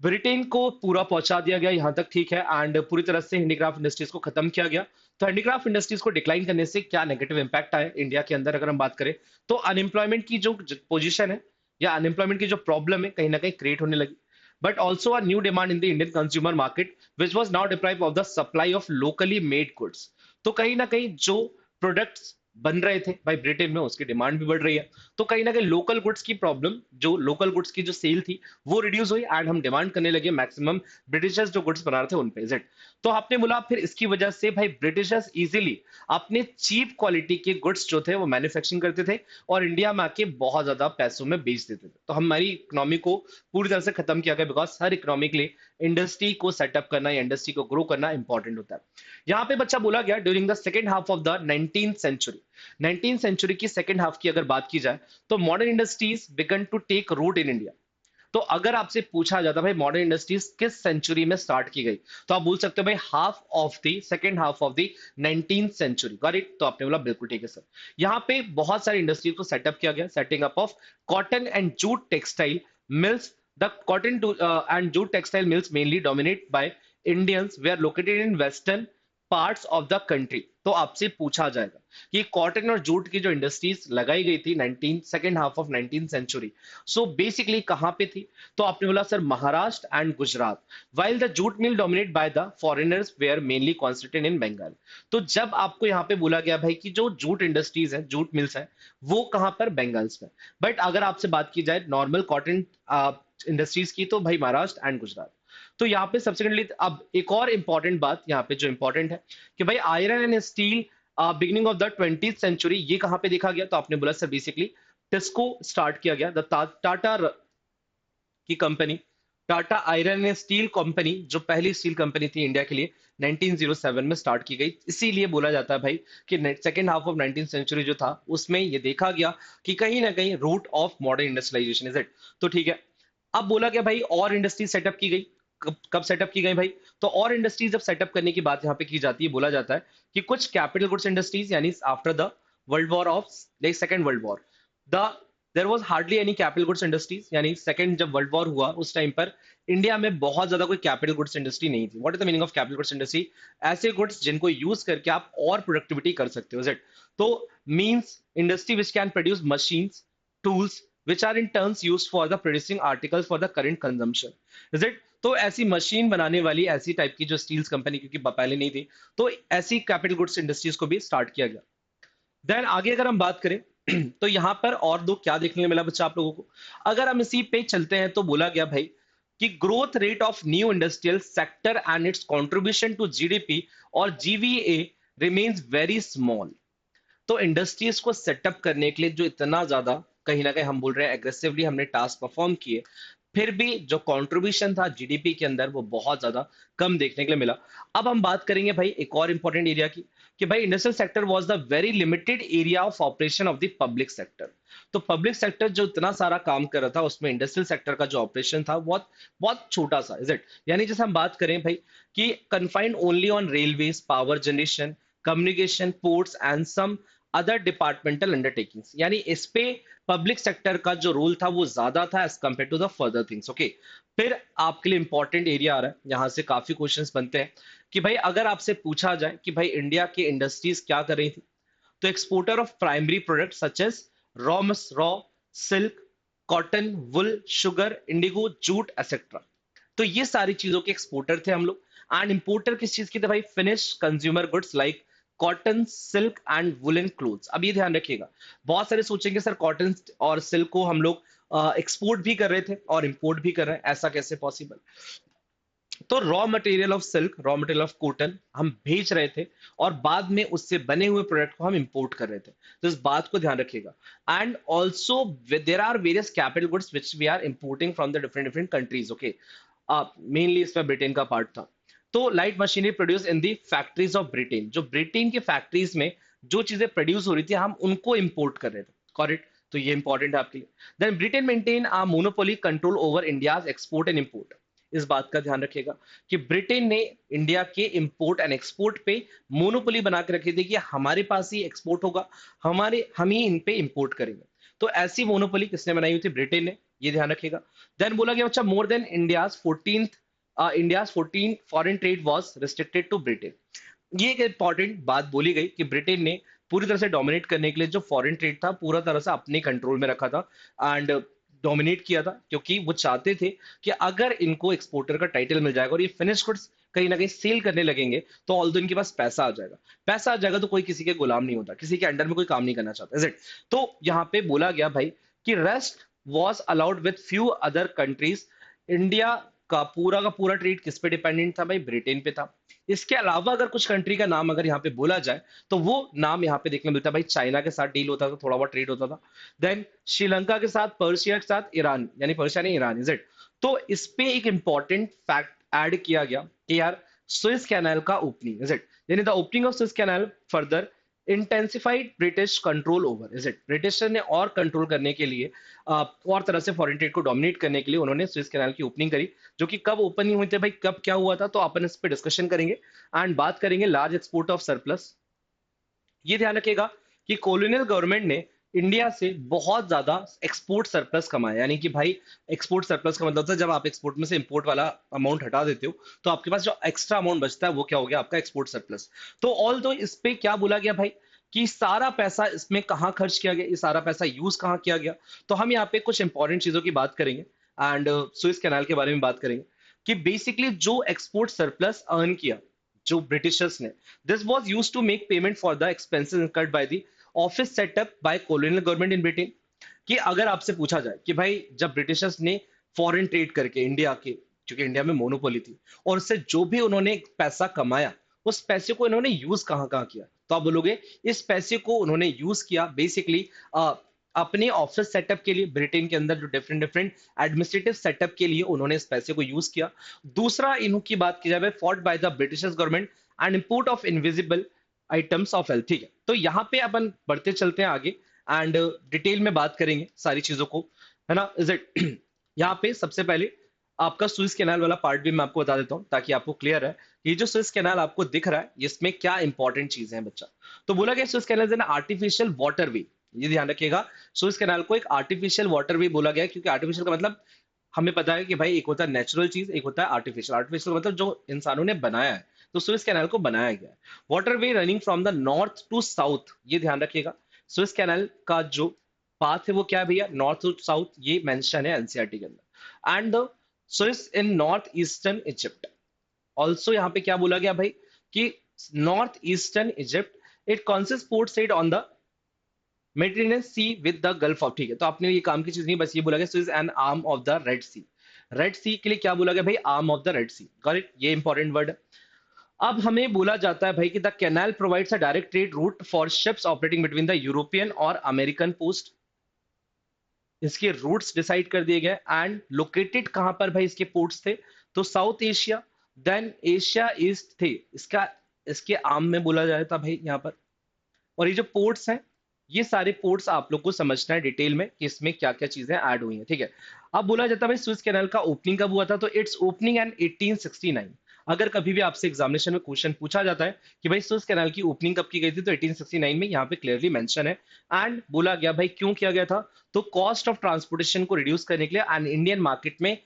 ब्रिटेन को पूरा पहुंचा दिया गया यहां तक, ठीक है, एंड पूरी तरह से हैंडीक्राफ्ट इंडस्ट्रीज को खत्म किया गया। तो हैंडीक्राफ्ट इंडस्ट्रीज को डिक्लाइन करने से क्या नेगेटिव इंपैक्ट आए इंडिया के अंदर, अगर हम बात करें तो अनएम्प्लॉयमेंट की जो पोजीशन है या अनएम्प्लॉयमेंट की जो प्रॉब्लम है कहीं ना कहीं क्रिएट होने लगी, but also a new demand in the Indian consumer market which was now deprive of the supply of locally made goods. तो कहीं ना कहीं जो प्रोडक्ट्स बन रहे थे भाई ब्रिटेन में उसकी डिमांड भी बढ़ रही है, तो कहीं ना कहीं लोकल गुड्स की प्रॉब्लम, जो लोकल गुड्स की जो सेल थी वो रिड्यूस हुई एंड हम डिमांड करने लगे मैक्सिमम ब्रिटिशर्स जो गुड्स बना रहे थे उन पे जेट। तो आपने बोला फिर इसकी वजह से भाई ब्रिटिशर्स इजीली अपने चीप क्वालिटी के गुड्स जो थे वो मैन्युफैक्चरिंग करते थे और इंडिया में आके बहुत ज्यादा पैसों में बेच देते थे। तो हमारी इकोनॉमी को पूरी तरह से खत्म किया गया, बिकॉज हर इकोनॉमी के लिए इंडस्ट्री को सेटअप करना या इंडस्ट्री को ग्रो करना इंपॉर्टेंट होता है। यहाँ पे बच्चा बोला गया during the second half of the 19th century, 19th century की सेकेंड हाफ की अगर बात की जाए तो modern industries began to take root in India. तो अगर आपसे पूछा जाता भाई मॉडर्न इंडस्ट्रीज किस सेंचुरी में स्टार्ट की गई, तो आप बोल सकते हो भाई half of the second half of the 19th century, correct. तो आपने बोला बिल्कुल ठीक है सर। यहाँ पे बहुत सारी इंडस्ट्रीज को सेटअप किया गया, setting up of cotton and jute textile mills. The cotton and jute textile mills mainly dominate by Indians they are located in western parts of the country. तो आपसे पूछा जाएगा कि कॉटन और जूट की जो इंडस्ट्रीज लगाई गई थी 19 second half of 19th century, so basically कहां पे थी, तो आपने बोला sir Maharashtra and Gujarat, while the jute mill dominate by the foreigners were mainly concentrated in Bengal. तो जब आपको यहाँ पे बोला गया भाई कि जो जूट इंडस्ट्रीज है, जूट मिल्स है, वो कहां पर, बंगाल्स में। बट अगर आपसे बात की जाए नॉर्मल कॉटन इंडस्ट्रीज की, तो भाई महाराष्ट्र एंड गुजरात। तो यहाँ पे सब्सिक्वेंटली अब एक और इंपॉर्टेंट बात यहाँ पे जो इंपॉर्टेंट है कि भाई iron and steel beginning of the 20th century, ये कहां पे देखा गया, तो आपने बोला सर बेसिकली टिस्को स्टार्ट किया गया, द टाटा की company, Tata iron and steel company जो पहली स्टील कंपनी थी इंडिया के लिए 1907 में स्टार्ट की गई। इसीलिए बोला जाता है भाई कि second half of 19th century जो था उसमें ये देखा गया कि कहीं ना कहीं root of modern industrialization is it. तो ठीक है, अब बोला गया भाई और इंडस्ट्री सेटअप की गई, कब सेटअप की गई भाई, तो और इंडस्ट्रीज जब सेटअप करने की बात यहाँ पे की जाती है, बोला जाता है कि कुछ कैपिटल गुड्स इंडस्ट्रीज, यानी after the world war of like second world war, the there was hardly any capital goods industries, यानी सेकंड जब वर्ल्ड वॉर हुआ उस टाइम पर इंडिया में बहुत ज्यादा कोई कैपिटल गुड्स इंडस्ट्री नहीं थी। What is the meaning of capital goods industry, ऐसे गुड्स जिनको यूज करके आप और प्रोडक्टिविटी कर सकते हो, इट। तो means industry which can produce machines, tools which are in turns used for the producing articles for the current consumption, is it। तो ऐसी मशीन बनाने वाली ऐसी टाइप की जो स्टील्स कंपनी क्योंकि पहले नहीं थी, तो ऐसी कैपिटल गुड्स इंडस्ट्रीज को भी स्टार्ट किया गया। देन आगे अगर हम बात करें तो यहां पर और दो क्या देखने को मिला बच्चा आप लोगों को, अगर हम इसी पे चलते हैं तो बोला गया भाई कि growth rate of new industrial sector and its contribution to GDP और जीवीए रिमेन्स वेरी स्मॉल। तो इंडस्ट्रीज को सेटअप करने के लिए जो इतना ज्यादा कहीं ना कहीं हम बोल रहे हैं एग्रेसिवली हमने टास्क परफॉर्म किए, फिर भी जो कंट्रीब्यूशन था जीडीपी के अंदर वो बहुत ज्यादा कम देखने के लिए मिला। अब हम बात करेंगे भाई एक और इंपॉर्टेंट एरिया की कि भाई industrial sector was the very limited area of operation of the public sector. तो पब्लिक सेक्टर जो इतना सारा काम कर रहा था उसमें इंडस्ट्रियल सेक्टर का जो ऑपरेशन था बहुत बहुत छोटा सा, इज इट। यानी जैसे हम बात करें भाई कि confined only on railways, power generation, communication, ports and some other departmental undertakings, यानी इस पे पब्लिक सेक्टर का जो रोल था वो ज्यादा था as compare to the further things. Okay, फिर आपके लिए इंपॉर्टेंट एरिया आ रहा है, यहां से काफी क्वेश्चंस बनते हैं कि भाई अगर आपसे पूछा जाए कि भाई इंडिया की इंडस्ट्रीज क्या कर रही थी, तो exporter of primary product such as raw silk, cotton, wool, sugar, indigo, jute etcetera. तो ये सारी चीजों के एक्सपोर्टर थे हम लोग। एंड इंपोर्टर किस चीज की थे भाई? Finish consumer goods like cotton, silk and woollen clothes. अब ये ध्यान रखिएगा, बहुत सारे सोचेंगे सर कॉटन और सिल्क को हम लोग एक्सपोर्ट भी कर रहे थे और इंपोर्ट भी कर रहे हैं, ऐसा कैसे पॉसिबल? तो raw material of silk, raw material of cotton हम भेज रहे थे और बाद में उससे बने हुए प्रोडक्ट को हम इंपोर्ट कर रहे थे। तो इस बात को ध्यान रखिएगा। And also there are various capital goods which we are importing from the different different countries. Okay, mainly इसमें ब्रिटेन का पार्ट था। तो light machinery produce in the factories of Britain, जो ब्रिटेन की फैक्ट्रीज में जो चीजें प्रोड्यूस हो रही थी हम उनको इंपोर्ट कर रहे थे। करेक्ट? तो ये इंपॉर्टेंट है आपके लिए। Then Britain maintain a monopoly control over India's export and import. इस बात का ध्यान रखिएगा कि ब्रिटेन ने इंडिया के इंपोर्ट एंड एक्सपोर्ट पे मोनोपोली बना के रखी थी कि हमारे पास ही एक्सपोर्ट होगा, हम ही इन पे इंपोर्ट करेंगे। तो ऐसी मोनोपोली किसने बनाई हुई थी? ब्रिटेन ने, ये ध्यान रखिएगा। देन बोला गया बच्चा more than India's 14 foreign trade was restricted to Britain. ये एक इंपॉर्टेंट बात बोली गई कि ब्रिटेन ने पूरी तरह से डोमिनेट करने के लिए जो फॉरेन ट्रेड था पूरा तरह से अपने कंट्रोल में रखा था एंड डोमिनेट किया था, क्योंकि वो चाहते थे कि अगर इनको एक्सपोर्टर का टाइटल मिल जाएगा और ये फिनिश गुड्स कहीं ना कहीं सेल करने लगेंगे तो ऑल दो इनके पास पैसा आ जाएगा। पैसा आ जाएगा तो कोई किसी के गुलाम नहीं होता, किसी के अंडर में कोई काम नहीं करना चाहता, इज इट? तो यहाँ पे बोला गया भाई कि rest was allowed with few other countries. India का पूरा ट्रेड किस पे डिपेंडेंट था भाई? ब्रिटेन पे था। इसके अलावा अगर कुछ कंट्री का नाम अगर यहाँ पे बोला जाए तो वो नाम यहाँ पे देखने मिलता है भाई। चाइना के साथ डील होता था, थोड़ा बहुत ट्रेड होता था। देन श्रीलंका के साथ, पर्शिया के साथ, ईरान, यानी पर्शिया नहीं ईरान, इज इट? तो इस पे एक इंपॉर्टेंट फैक्ट ऐड किया गया कि यार स्विस कैनाल का ओपनिंग, इज इट, यानी the opening of Swiss canal further intensified British control over, is it? British ने और कंट्रोल करने के लिए और तरह से फॉरेन ट्रेड को डोमिनेट करने के लिए उन्होंने स्विस कैनाल की ओपनिंग करी। जो कि कब ओपनिंग हुई थी भाई, कब क्या हुआ था, तो अपन इस पे डिस्कशन करेंगे एंड बात करेंगे लार्ज एक्सपोर्ट ऑफ सरप्लस। ये ध्यान रखिएगा कि कॉलोनियल गवर्नमेंट ने इंडिया से बहुत ज्यादा एक्सपोर्ट सरप्लस कमाया। यानी कि भाई एक्सपोर्ट सरप्लस का मतलब था जब आप एक्सपोर्ट में से इंपोर्ट वाला अमाउंट हटा देते हो तो आपके पास जो एक्स्ट्रा अमाउंट बचता है वो क्या हो गया? आपका एक्सपोर्ट सरप्लस। तो ऑल दो इस पे क्या बोला गया भाई कि सारा पैसा इसमें कहाँ खर्च किया गया, ये सारा पैसा यूज कहाँ किया गया? तो हम यहाँ पे कुछ इंपॉर्टेंट चीजों की बात करेंगे एंड सुएज कैनाल के बारे में बात करेंगे कि बेसिकली जो एक्सपोर्ट सरप्लस अर्न किया जो ब्रिटिशर्स ने, this was used to make payment for the expenses incurred by the office setup by colonial government in Britain. कि अगर आपसे पूछा जाए कि भाई जब ब्रिटिशर्स ने फॉरेन ट्रेड करके इंडिया के, क्योंकि इंडिया में मोनोपोली थी, और उससे जो भी उन्होंने पैसा कमाया उस पैसे को इन्होंने यूज कहाँ कहाँ किया, तो आप बोलोगे इस पैसे को उन्होंने यूज किया बेसिकली अपने ऑफिस सेटअप के लिए। ब्रिटेन के अंदर जो डिफरेंट डिफरेंट एडमिनिस्ट्रेटिव सेटअप के लिए उन्होंने इस पैसे को यूज किया। दूसरा इनकी बात की जाए, fought by the British government and import of invisible items of health. ठीक है, तो यहाँ पे अपन बढ़ते चलते हैं आगे एंड डिटेल में बात करेंगे सारी चीजों को, है ना? Is it? यहाँ पे सबसे पहले आपका स्विस कैनाल वाला पार्ट भी मैं आपको बता देता हूँ ताकि आपको क्लियर है ये जो स्विस कैनाल आपको दिख रहा है इसमें क्या इंपॉर्टेंट चीजें हैं बच्चा। तो बोला गया Swiss canal is an artificial waterway. ये ध्यान रखिएगा, स्विस कैनाल को एक आर्टिफिशियल वाटरवे बोला गया है, क्योंकि आर्टिफिशियल का मतलब हमें पता है कि भाई एक होता है नेचुरल चीज, एक होता है आर्टिफिशियल। आर्टिफिशियल मतलब जो इंसानों ने बनाया है, तो स्विस कैनाल को बनाया गया है। Waterway running from the north to south, ये ध्यान रखिएगा। स्विस कैनाल का जो पाथ है वो क्या है भैया? नॉर्थ टू साउथ, ये मेंशन है एनसीईआरटी के अंदर। And the Swiss in north eastern Egypt, also यहाँ पे क्या बोला गया भाई कि north eastern Egypt it consist port side on the Mediterranean sea with the gulf of. ठीक है, तो आपने ये काम की चीज नहीं, बस ये बोला गया Suez an arm of the Red Sea. Red Sea के लिए क्या बोला गया भाई? Arm of the Red Sea. Correct, ये इंपॉर्टेंट वर्ड है। अब हमें बोला जाता है भाई कि the canal provides a direct trade route for ships operating between the European और अमेरिकन पोस्ट। इसके रूट्स डिसाइड कर दिए गए एंड लोकेटेड कहां पर भाई इसके पोर्ट्स थे? तो south Asia, then Asia east थे इसका, इसके आर्म में बोला जाता भाई यहाँ पर। और ये जो पोर्ट्स हैं ये सारे पोर्ट्स आप लोग को समझना है डिटेल में कि इसमें क्या क्या चीजें ऐड हुई हैं। ठीक है, अब बोला जाता है भाई स्विस कैनाल का ओपनिंग कब हुआ था? तो इट्स ओपनिंग एंड 1869। अगर कभी भी आपसे एग्जामिनेशन में क्वेश्चन पूछा जाता है कि भाई स्विस कैनाल की ओपनिंग कब की गई थी, तो 1869 में यहाँ पे क्लियरली मेंशन है। एंड बोला गया भाई क्यों किया गया था? तो कॉस्ट ऑफ ट्रांसपोर्टेशन को रिड्यूस करने के लिए एंड इंडियन मार्केट में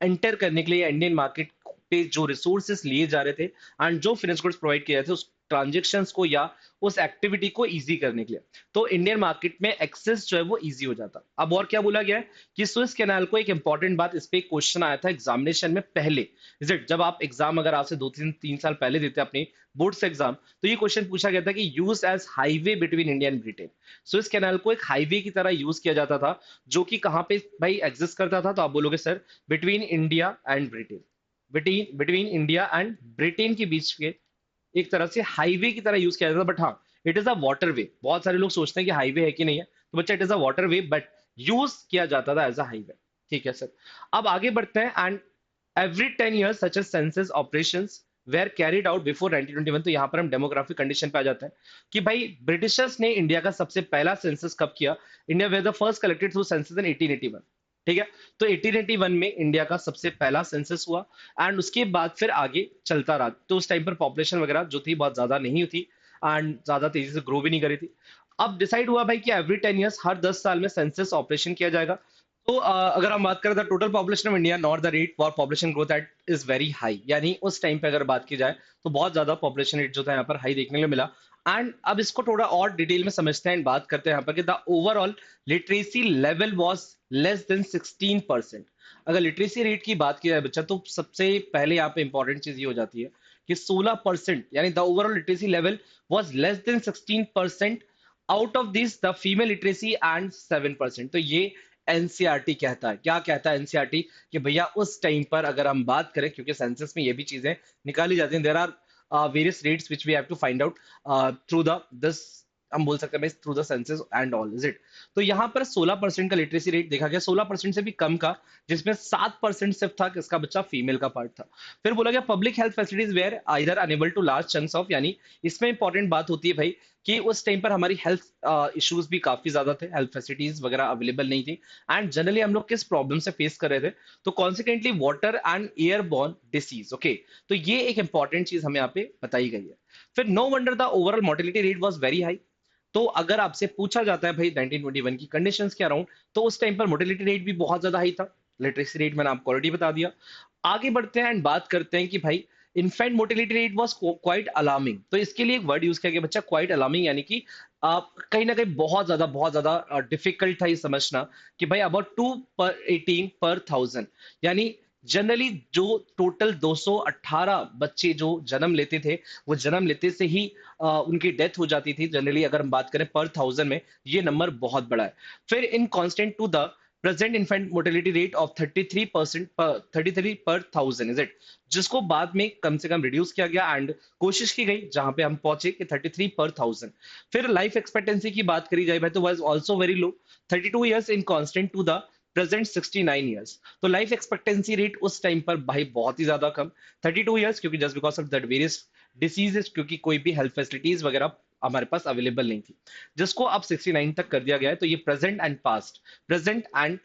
एंटर करने के लिए इंडियन मार्केट पे जो रिसोर्सेस लिए जा रहे थे एंड जो फिनिश गुड्स प्रोवाइड किए जाते थे उस ट्रांजेक्शन्स को या उस एक्टिविटी को इजी करने के लिए, तो इंडियन मार्केट में एक्सेस जो है वो इजी हो जाता। अब और क्या बोला गया है कि सुएज कैनाल को, एक इंपॉर्टेंट बात, इस पे एक क्वेश्चन आया था एग्जामिनेशन में पहले, इज इट, जब आप एग्जाम अगर आपसे 2 3 3 साल पहले देते अपने बोर्ड से एग्जाम, तो ये क्वेश्चन पूछा गया था कि use as highway between India and Britain. Suez canal को एक हाईवे की तरह यूज किया जाता था, जो कि कहाँ पे भाई एग्जिस्ट करता था, तो आप बोलोगे sir between India and Britain, between between India and Britain के बीच के एक तरह से हाईवे की तरह यूज किया जाता है। बट हाँ, it is a water way, बहुत सारे लोग सोचते हैं कि हाईवे है कि नहीं है, तो बच्चा it is a water way but use किया जाता था एज अ हाईवे। ठीक है सर। अब आगे बढ़ते हैं। And every 10 years such as census operations were carried out before 1921, तो यहां पर हम डेमोग्राफिक कंडीशन पे आ जाते हैं कि भाई ब्रिटिशर्स ने इंडिया का सबसे पहला सेंसस कब किया। India were the first collected through census in 1881। ठीक है, तो 1881 में इंडिया का सबसे पहला सेंसस हुआ एंड उसके बाद फिर आगे चलता रहा। तो उस टाइम पर पॉपुलेशन वगैरह जो थी बहुत ज्यादा नहीं थी एंड ज्यादा तेजी से ग्रो भी नहीं करी थी। अब डिसाइड हुआ भाई कि एवरी 10 years, हर 10 साल में सेंसस ऑपरेशन किया जाएगा। तो अगर हम बात करें the total population of India not the rate for population growth at is very high, यानी उस टाइम पे अगर बात की जाए तो बहुत ज्यादा पॉपुलेशन रेट जो था यहाँ पर हाई देखने को मिला। एंड अब इसको थोड़ा और डिटेल में समझते हैं एंड बात करते हैं यहाँ पर कि the overall literacy level was less than 16%। अगर लिटरेसी रेट की बात की जाए बच्चा, तो सबसे पहले यहाँ पे इंपॉर्टेंट चीज ये हो जाती है कि 16%, यानी the overall literacy level was less than 16%। Out of this the female literacy and 7%। तो ये एनसीईआरटी कहता है, क्या कहता है एनसीईआरटी, कि भैया उस टाइम पर अगर हम बात करें, क्योंकि सेंसस में ये भी चीजें निकाली जाती हैं, there are various rates which we have to find out through the this, हम बोल सकते हैं through the census and all, is it. तो यहाँ पर 16% का लिटरेसी रेट देखा गया, 16% से भी कम का, जिसमें 7% सिर्फ था किसका बच्चा, फीमेल का पार्ट था। फिर बोला गया public health facilities were either unable to large chunks of, यानी इसमें इंपॉर्टेंट बात होती है भाई कि उस टाइम पर हमारी हेल्थ इश्यूज भी काफी ज्यादा थे, हेल्थ फैसिलिटीज वगैरह अवेलेबल नहीं थी एंड जनरली हम लोग किस प्रॉब्लम से फेस कर रहे थे, तो consequently water and airborne disease. Okay, तो ये एक इंपॉर्टेंट चीज हमें यहाँ पे बताई गई है। फिर no wonder the overall mortality rate was very high. तो अगर आपसे पूछा जाता है भाई 1921 की कंडीशंस के अराउंड, तो उस टाइम पर मोर्टेलिटी रेट भी बहुत ज्यादा हाई था। लिटरेसी रेट मैंने आपको ऑलरेडी बता दिया। आगे बढ़ते हैं एंड बात करते हैं कि भाई infant mortality rate was quite alarming. तो इसके लिए एक वर्ड यूज किया गया बच्चा, क्वाइट अलार्मिंग, यानी कि कहीं ना कहीं बहुत ज्यादा डिफिकल्ट था ये समझना कि भाई अबाउट 2/18/1000, यानी जनरली जो टोटल 218 बच्चे जो जन्म लेते थे, वो जन्म लेते से ही उनकी डेथ हो जाती थी जनरली, अगर हम बात करें पर 1000 में, ये नंबर बहुत बड़ा है। फिर in constant to the present infant mortality rate of 33% 33/1000, is it, जिसको बाद में कम से कम रिड्यूस किया गया एंड कोशिश की गई जहां पे हम पहुंचे कि 33/1000। फिर लाइफ एक्सपेक्टेंसी की बात करी जाए भाई, तो was also very low, 32 years in constant to the present 69 years. तो लाइफ एक्सपेक्टेंसी रेट उस टाइम पर भाई बहुत ही ज्यादा कम, 32 इयर्स, क्योंकि just because of that various diseases, क्योंकि कोई भी हेल्थ फैसिलिटीज वगैरह हमारे पास अवेलेबल नहीं थी, जिसको अब 69 तक कर दिया गया है। तो ये present and past, present and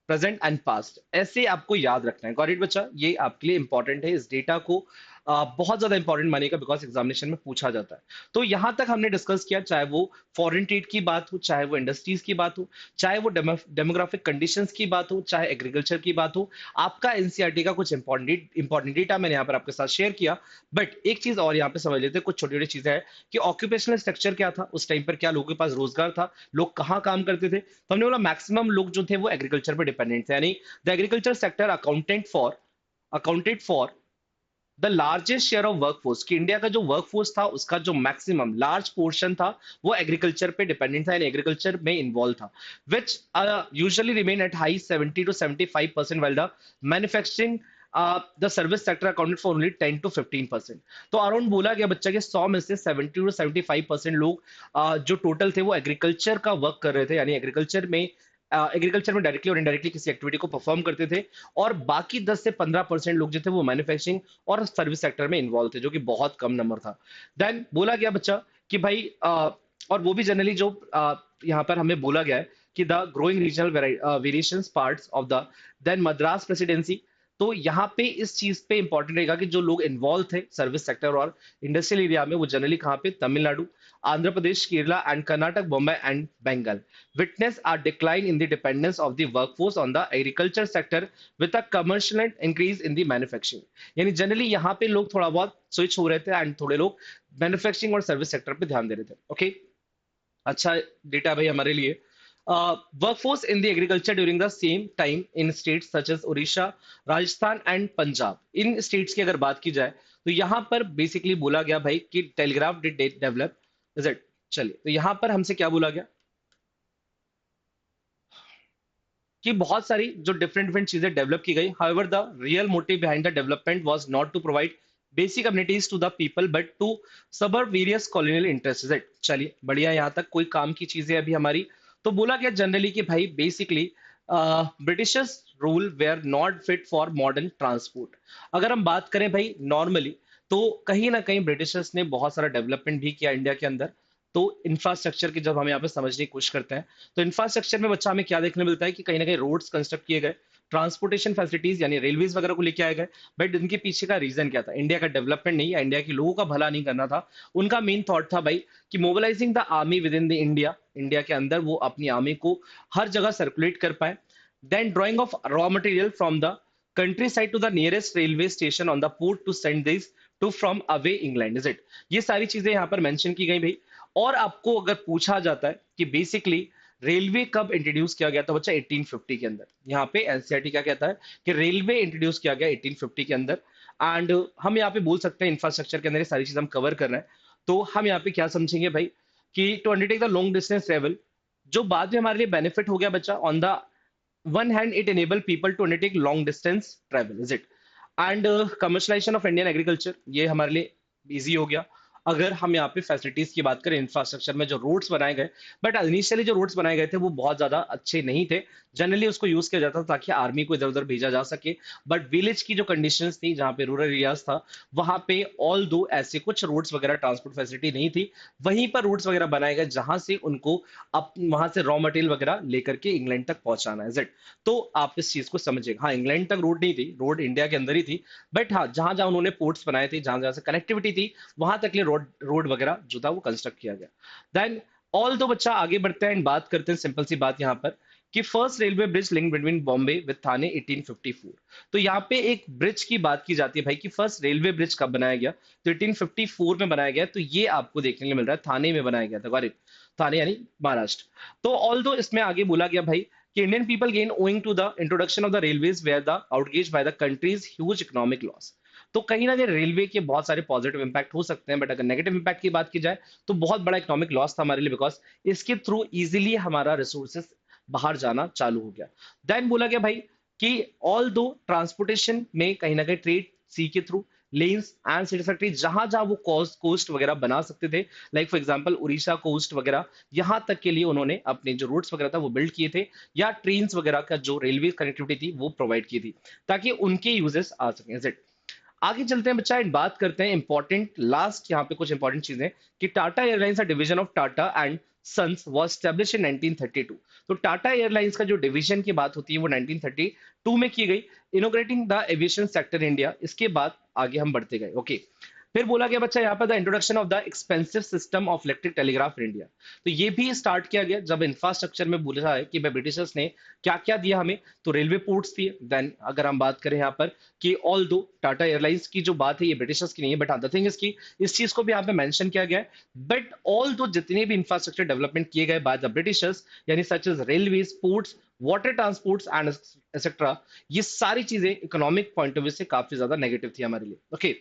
present and past, ऐसे आपको याद रखना है। गॉट इट बच्चा, ये आपके लिए इंपॉर्टेंट है, इस डेटा को बहुत ज्यादा इंपॉर्टेंट मानेगा बिकॉज एग्जामिनेशन में पूछा जाता है। तो यहां तक हमने डिस्कस किया, चाहे वो फॉरेन ट्रेड की बात हो, चाहे वो इंडस्ट्रीज की बात हो, चाहे वो डेमोग्राफिक कंडीशंस की बात हो, चाहे एग्रीकल्चर की बात हो। आपका एनसीईआरटी का कुछ इंपॉर्टेंट डेटा मैंने यहाँ पर आपके साथ शेयर किया। बट एक चीज और यहाँ पे समझ लेते हैं, कुछ छोटी छोटी चीजें हैं कि ऑक्यूपेशनल स्ट्रक्चर क्या था उस टाइम पर, क्या लोगों के पास रोजगार था, लोग कहाँ काम करते थे। तो हमने बोला मैक्सिमम लोग जो थे वो एग्रीकल्चर पर डिपेंडेंट थे, यानी the agriculture sector accounted for the largest share of workforce, कि इंडिया का जो वर्कफोर्स था उसका जो मैक्सिमम लार्ज पोर्शन था वो एग्रीकल्चर पे डिपेंडेंट था, यानी एग्रीकल्चर में इन्वॉल्व था, विच usually remain at high 70 to 75%, while the manufacturing the service sector accounted for only 10 to 15%। तो अराउंड बोला गया बच्चा कि 100 में से 70 to 75% लोग जो टोटल थे वो एग्रीकल्चर का वर्क कर रहे थे, यानी एग्रीकल्चर में डायरेक्टली और इनडायरेक्टली किसी एक्टिविटी को परफॉर्म करते थे। और बाकी 10 से 15% लोग जो थे वो मैन्युफैक्चरिंग और सर्विस सेक्टर में इन्वॉल्व थे, जो कि बहुत कम नंबर था। देन बोला गया बच्चा कि भाई और वो भी जनरली जो यहाँ पर हमें बोला गया है कि the growing regional variations parts of the then Madras presidency, तो यहाँ पे इस चीज पे इंपॉर्टेंट रहेगा कि जो लोग इन्वॉल्व थे सर्विस सेक्टर और इंडस्ट्रियल एरिया में, वो जनरली कहाँ पे, Tamil Nadu, Andhra Pradesh, Kerala and Karnataka, Bombay and Bengal, witness a decline in the dependence of the workforce on the agriculture sector with a commercial increase in the manufacturing. यानी जनरली यहाँ पे लोग थोड़ा बहुत स्विच हो रहे थे एंड थोड़े लोग मैन्युफैक्चरिंग और सर्विस सेक्टर पे ध्यान दे रहे थे। ओके, अच्छा डेटा भाई हमारे लिए। Workforce in the agriculture during the same time in states such as Orissa, Rajasthan and Punjab, in states की अगर बात की जाए तो यहाँ पर बेसिकली बोला गया भाई कि telegraph did develop, is it. चलिए, तो यहाँ पर हमसे क्या बोला गया कि बहुत सारी जो डिफरेंट डिफरेंट चीजें डेवलप की गई। However the real motive behind the development was not to provide basic communities to the people but to subserve various colonial interest. चलिए बढ़िया, यहाँ तक कोई काम की चीजें अभी हमारी। तो बोला गया जनरली कि भाई basically Britishers rule were not fit for modern transport. अगर हम बात करें भाई नॉर्मली, तो कहीं ना कहीं ब्रिटिशर्स ने बहुत सारा डेवलपमेंट भी किया इंडिया के अंदर। तो इंफ्रास्ट्रक्चर की जब हम यहाँ पे समझने की कोशिश करते हैं, तो इंफ्रास्ट्रक्चर में बच्चा हमें क्या देखने मिलता है कि कहीं ना कहीं रोड्स कंस्ट्रक्ट किए गए, ट्रांसपोर्टेशन फैसिलिटीज यानी रेलवेज वगैरह को लेके आए गए। बट इनके पीछे का रीजन क्या था? इंडिया का डेवलपमेंट नहीं, या इंडिया के लोगों का भला नहीं करना था। उनका मेन थॉट था भाई कि mobilising the army with in the India, India के अंदर वो अपनी आर्मी को हर जगह सर्कुलेट कर पाए। Then drawing of raw material from the country side to the nearest railway station on the port to send this to from away England, is it. ये सारी चीजें यहाँ पर मेंशन की गई भाई। और आपको अगर पूछा जाता है कि बेसिकली रेलवे कब इंट्रोड्यूस किया गया, तो बच्चा 1850 के अंदर। यहाँ पे एनसीईआरटी क्या कहता है कि रेलवे इंट्रोड्यूस किया गया 1850 के अंदर। एंड हम यहाँ पे बोल सकते हैं इंफ्रास्ट्रक्चर के अंदर ये सारी चीज हम कवर कर रहे हैं। तो हम यहाँ पे क्या समझेंगे भाई कि to undertake the long distance travel, जो बाद में हमारे लिए बेनिफिट हो गया बच्चा, on the one hand it enable people to undertake long distance travel, is it. And commercialization of Indian agriculture, ये हमारे लिए इजी हो गया। अगर हम यहाँ पे फैसिलिटीज की बात करें, इंफ्रास्ट्रक्चर में जो रोड्स बनाए गए, बट इनिशियली जो रोड्स बनाए गए थे वो बहुत ज्यादा अच्छे नहीं थे। जनरली उसको यूज किया जाता था ताकि आर्मी को इधर उधर भेजा जा सके। बट विलेज की जो कंडीशंस थी, जहाँ पे रूरल एरियाज था, वहां पे ऑल दो ऐसे कुछ रोड्स वगैरह ट्रांसपोर्ट फैसिलिटी नहीं थी। वहीं पर रोड्स वगैरह बनाए गए जहां से उनको अब वहां से रॉ मटेरियल वगैरह लेकर के इंग्लैंड तक पहुंचाना है, इट। तो आप इस चीज को समझिए। हाँ, इंग्लैंड तक रोड नहीं थी, रोड इंडिया के अंदर ही थी। बट हाँ, जहां जहां उन्होंने पोर्ट्स बनाए थे, जहां जहां से कनेक्टिविटी थी, वहां तक लिए रोड रोड वगैरह जो था वो कंस्ट्रक्ट किया गया। देन ऑल दो बच्चा आगे बढ़ते हैं, बात करते हैं सिंपल सी बात यहाँ पर कि first railway bridge link between Bombay with Thane 1854। तो यहाँ पे एक ब्रिज की बात की जाती है भाई कि फर्स्ट रेलवे ब्रिज कब बनाया गया, तो 1854 में बनाया गया। तो ये आपको देखने को मिल रहा है थाने में बनाया गया था, गॉट इट। थाने यानी महाराष्ट्र। तो ऑल दो इसमें आगे बोला गया भाई कि Indian people gain owing to the introduction of the railways were the आउटगेज by the country's huge economic loss. तो कहीं ना कहीं रेलवे के बहुत सारे पॉजिटिव इंपैक्ट हो सकते हैं, बट अगर नेगेटिव इंपैक्ट की बात की जाए तो बहुत बड़ा इकोनॉमिक लॉस था हमारे लिए, बिकॉज इसके थ्रू इजीली हमारा रिसोर्सेस बाहर जाना चालू हो गया। देन बोला गया भाई कि ऑल दो ट्रांसपोर्टेशन में कहीं ना कहीं ट्रेड सी के through lanes and city factory, जहां जहां वो कोस्ट वगैरह बना सकते थे, like for example Orissa coast वगैरह, यहां तक के लिए उन्होंने अपने जो रूट्स वगैरह था वो बिल्ड किए थे, या ट्रेन्स वगैरह का जो रेलवे कनेक्टिविटी थी वो प्रोवाइड की थी ताकि उनके यूजेस आ सकें। आगे चलते हैं बच्चा, बात करते हैं इंपॉर्टेंट लास्ट यहाँ पे कुछ इंपॉर्टेंट चीजें कि Tata airlines division of Tata and sons was establish in 1932। तो टाटा एयरलाइंस का जो डिवीजन की बात होती है वो 1932 में की गई, inaugurating the aviation sector India. इसके बाद आगे हम बढ़ते गए। ओके, फिर बोला गया बच्चा यहाँ पर the introduction of the expensive system of electric telegraph in India. तो ये भी स्टार्ट किया गया जब इंफ्रास्ट्रक्चर में बोला है कि भाई ब्रिटिशर्स ने क्या क्या दिया हमें, तो रेलवे पोर्ट्स दिए। देन अगर हम बात करें यहाँ पर कि ऑल दो टाटा एयरलाइंस की जो बात है ये ब्रिटिशर्स की नहीं है, बट द थिंग इज की इस चीज को भी यहाँ पे मेंशन किया गया है। बट ऑल दो जितने भी इंफ्रास्ट्रक्चर डेवलपमेंट किए गए बाय द ब्रिटिशर्स, यानी such as railways, ports, water transports and etcetera, ये सारी चीजें इकोनॉमिक पॉइंट ऑफ व्यू से काफी ज्यादा नेगेटिव थी हमारे लिए। ओके,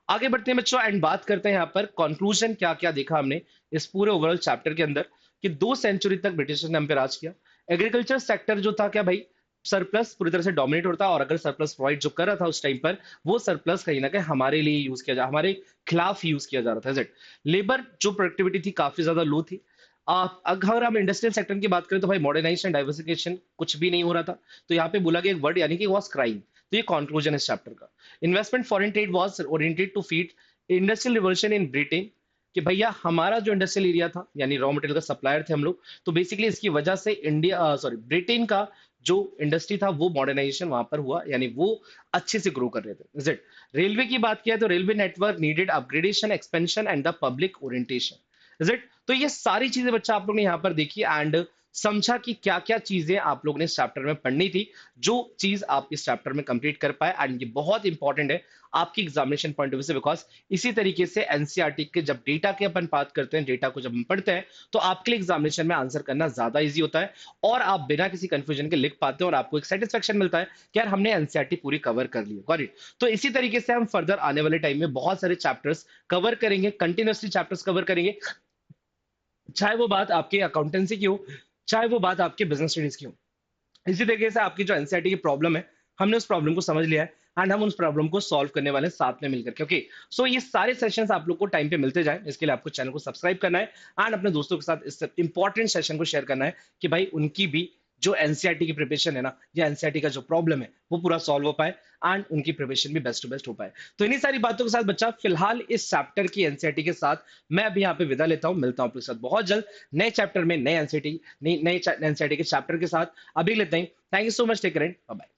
आगे बढ़ते हैं बच्चों एंड बात करते हैं यहाँ पर कंक्लूजन क्या क्या देखा हमने इस पूरे ओवरऑल चैप्टर के अंदर कि 2 सेंचुरी तक ब्रिटिशर्स ने हम पे राज किया। एग्रीकल्चर सेक्टर जो था क्या भाई, सरप्लस पूरी तरह से डोमिनेट होता, और अगर सरप्लस प्रोवाइड जो कर रहा था उस टाइम पर, वो सरप्लस कहीं ना कहीं हमारे लिए यूज किया जा, हमारे खिलाफ यूज किया जा रहा था। लेबर जो प्रोडक्टिविटी थी काफी ज्यादा लो थी। अगर हम इंडस्ट्रियल सेक्टर की बात करें तो भाई मॉडर्नाइजेशन डाइवर्सिफिकेशन कुछ भी नहीं हो रहा था। तो यहाँ पे बोला गया एक वर्ड यानी कि वॉज क्राइम। तो ये कंक्लूजन है इस चैप्टर का। Investment foreign trade was oriented to feed industrial revolution in Britain, कि भैया हमारा जो इंडस्ट्रियल एरिया था, यानी रॉ मटेरियल का सप्लायर थे हम लोग, तो बेसिकली इसकी वजह से इंडिया सॉरी ब्रिटेन का जो इंडस्ट्री था वो मॉडर्नाइजेशन वहां पर हुआ, यानी वो अच्छे से ग्रो कर रहे थे। Is it? रेलवे की बात किया तो railway network needed upgradation, expansion and the public orientation. Is it? तो ये सारी चीजें बच्चा आप लोग ने यहाँ पर देखी एंड समझा कि क्या क्या चीजें आप लोगों ने इस चैप्टर में पढ़नी थी, जो चीज आप इस चैप्टर में कंप्लीट कर पाए, एंड ये बहुत इंपॉर्टेंट है आपकी एग्जामिनेशन पॉइंट ऑफ व्यू से, बिकॉज इसी तरीके से एनसीईआरटी के जब डेटा के अपन बात करते हैं, डेटा को जब हम पढ़ते हैं, तो आपके लिए एग्जामिनेशन में आंसर करना ज्यादा इजी होता है और आप बिना किसी कंफ्यूजन के लिख पाते हैं और आपको एक सेटिस्फेक्शन मिलता है कि यार हमने एनसीईआरटी पूरी कवर कर ली है। Got it? तो इसी तरीके से हम फर्दर आने वाले टाइम में बहुत सारे चैप्टर्स कवर करेंगे, कंटिन्यूसली चैप्टर्स कवर करेंगे, चाहे वो बात आपकी अकाउंटेंसी की हो, चाहे वो बात आपके बिजनेस स्टडीज की हो। इसी तरीके से आपकी जो एनसीईआरटी की प्रॉब्लम है, हमने उस प्रॉब्लम को समझ लिया है एंड हम उस प्रॉब्लम को सॉल्व करने वाले हैं साथ में मिलकर के। ओके, सो ये सारे सेशंस आप लोग को टाइम पे मिलते जाए, इसके लिए आपको चैनल को सब्सक्राइब करना है एंड अपने दोस्तों के साथ इस इंपॉर्टेंट सेशन को शेयर करना है कि भाई उनकी भी जो एनसीईआरटी की प्रिपरेशन है ना, या एनसीईआरटी का जो प्रॉब्लम है वो पूरा सॉल्व हो पाए एंड उनकी प्रिपरेशन भी बेस्ट टू बेस्ट हो पाए। तो इन्हीं सारी बातों के साथ बच्चा फिलहाल इस चैप्टर की एनसीईआरटी के साथ मैं अभी यहाँ पे विदा लेता हूँ, मिलता हूँ आपके साथ बहुत जल्द नए चैप्टर में, नए एनसीईआरटी के चैप्टर के साथ। अभी लेते हैं, thank you so much, take care, bye bye.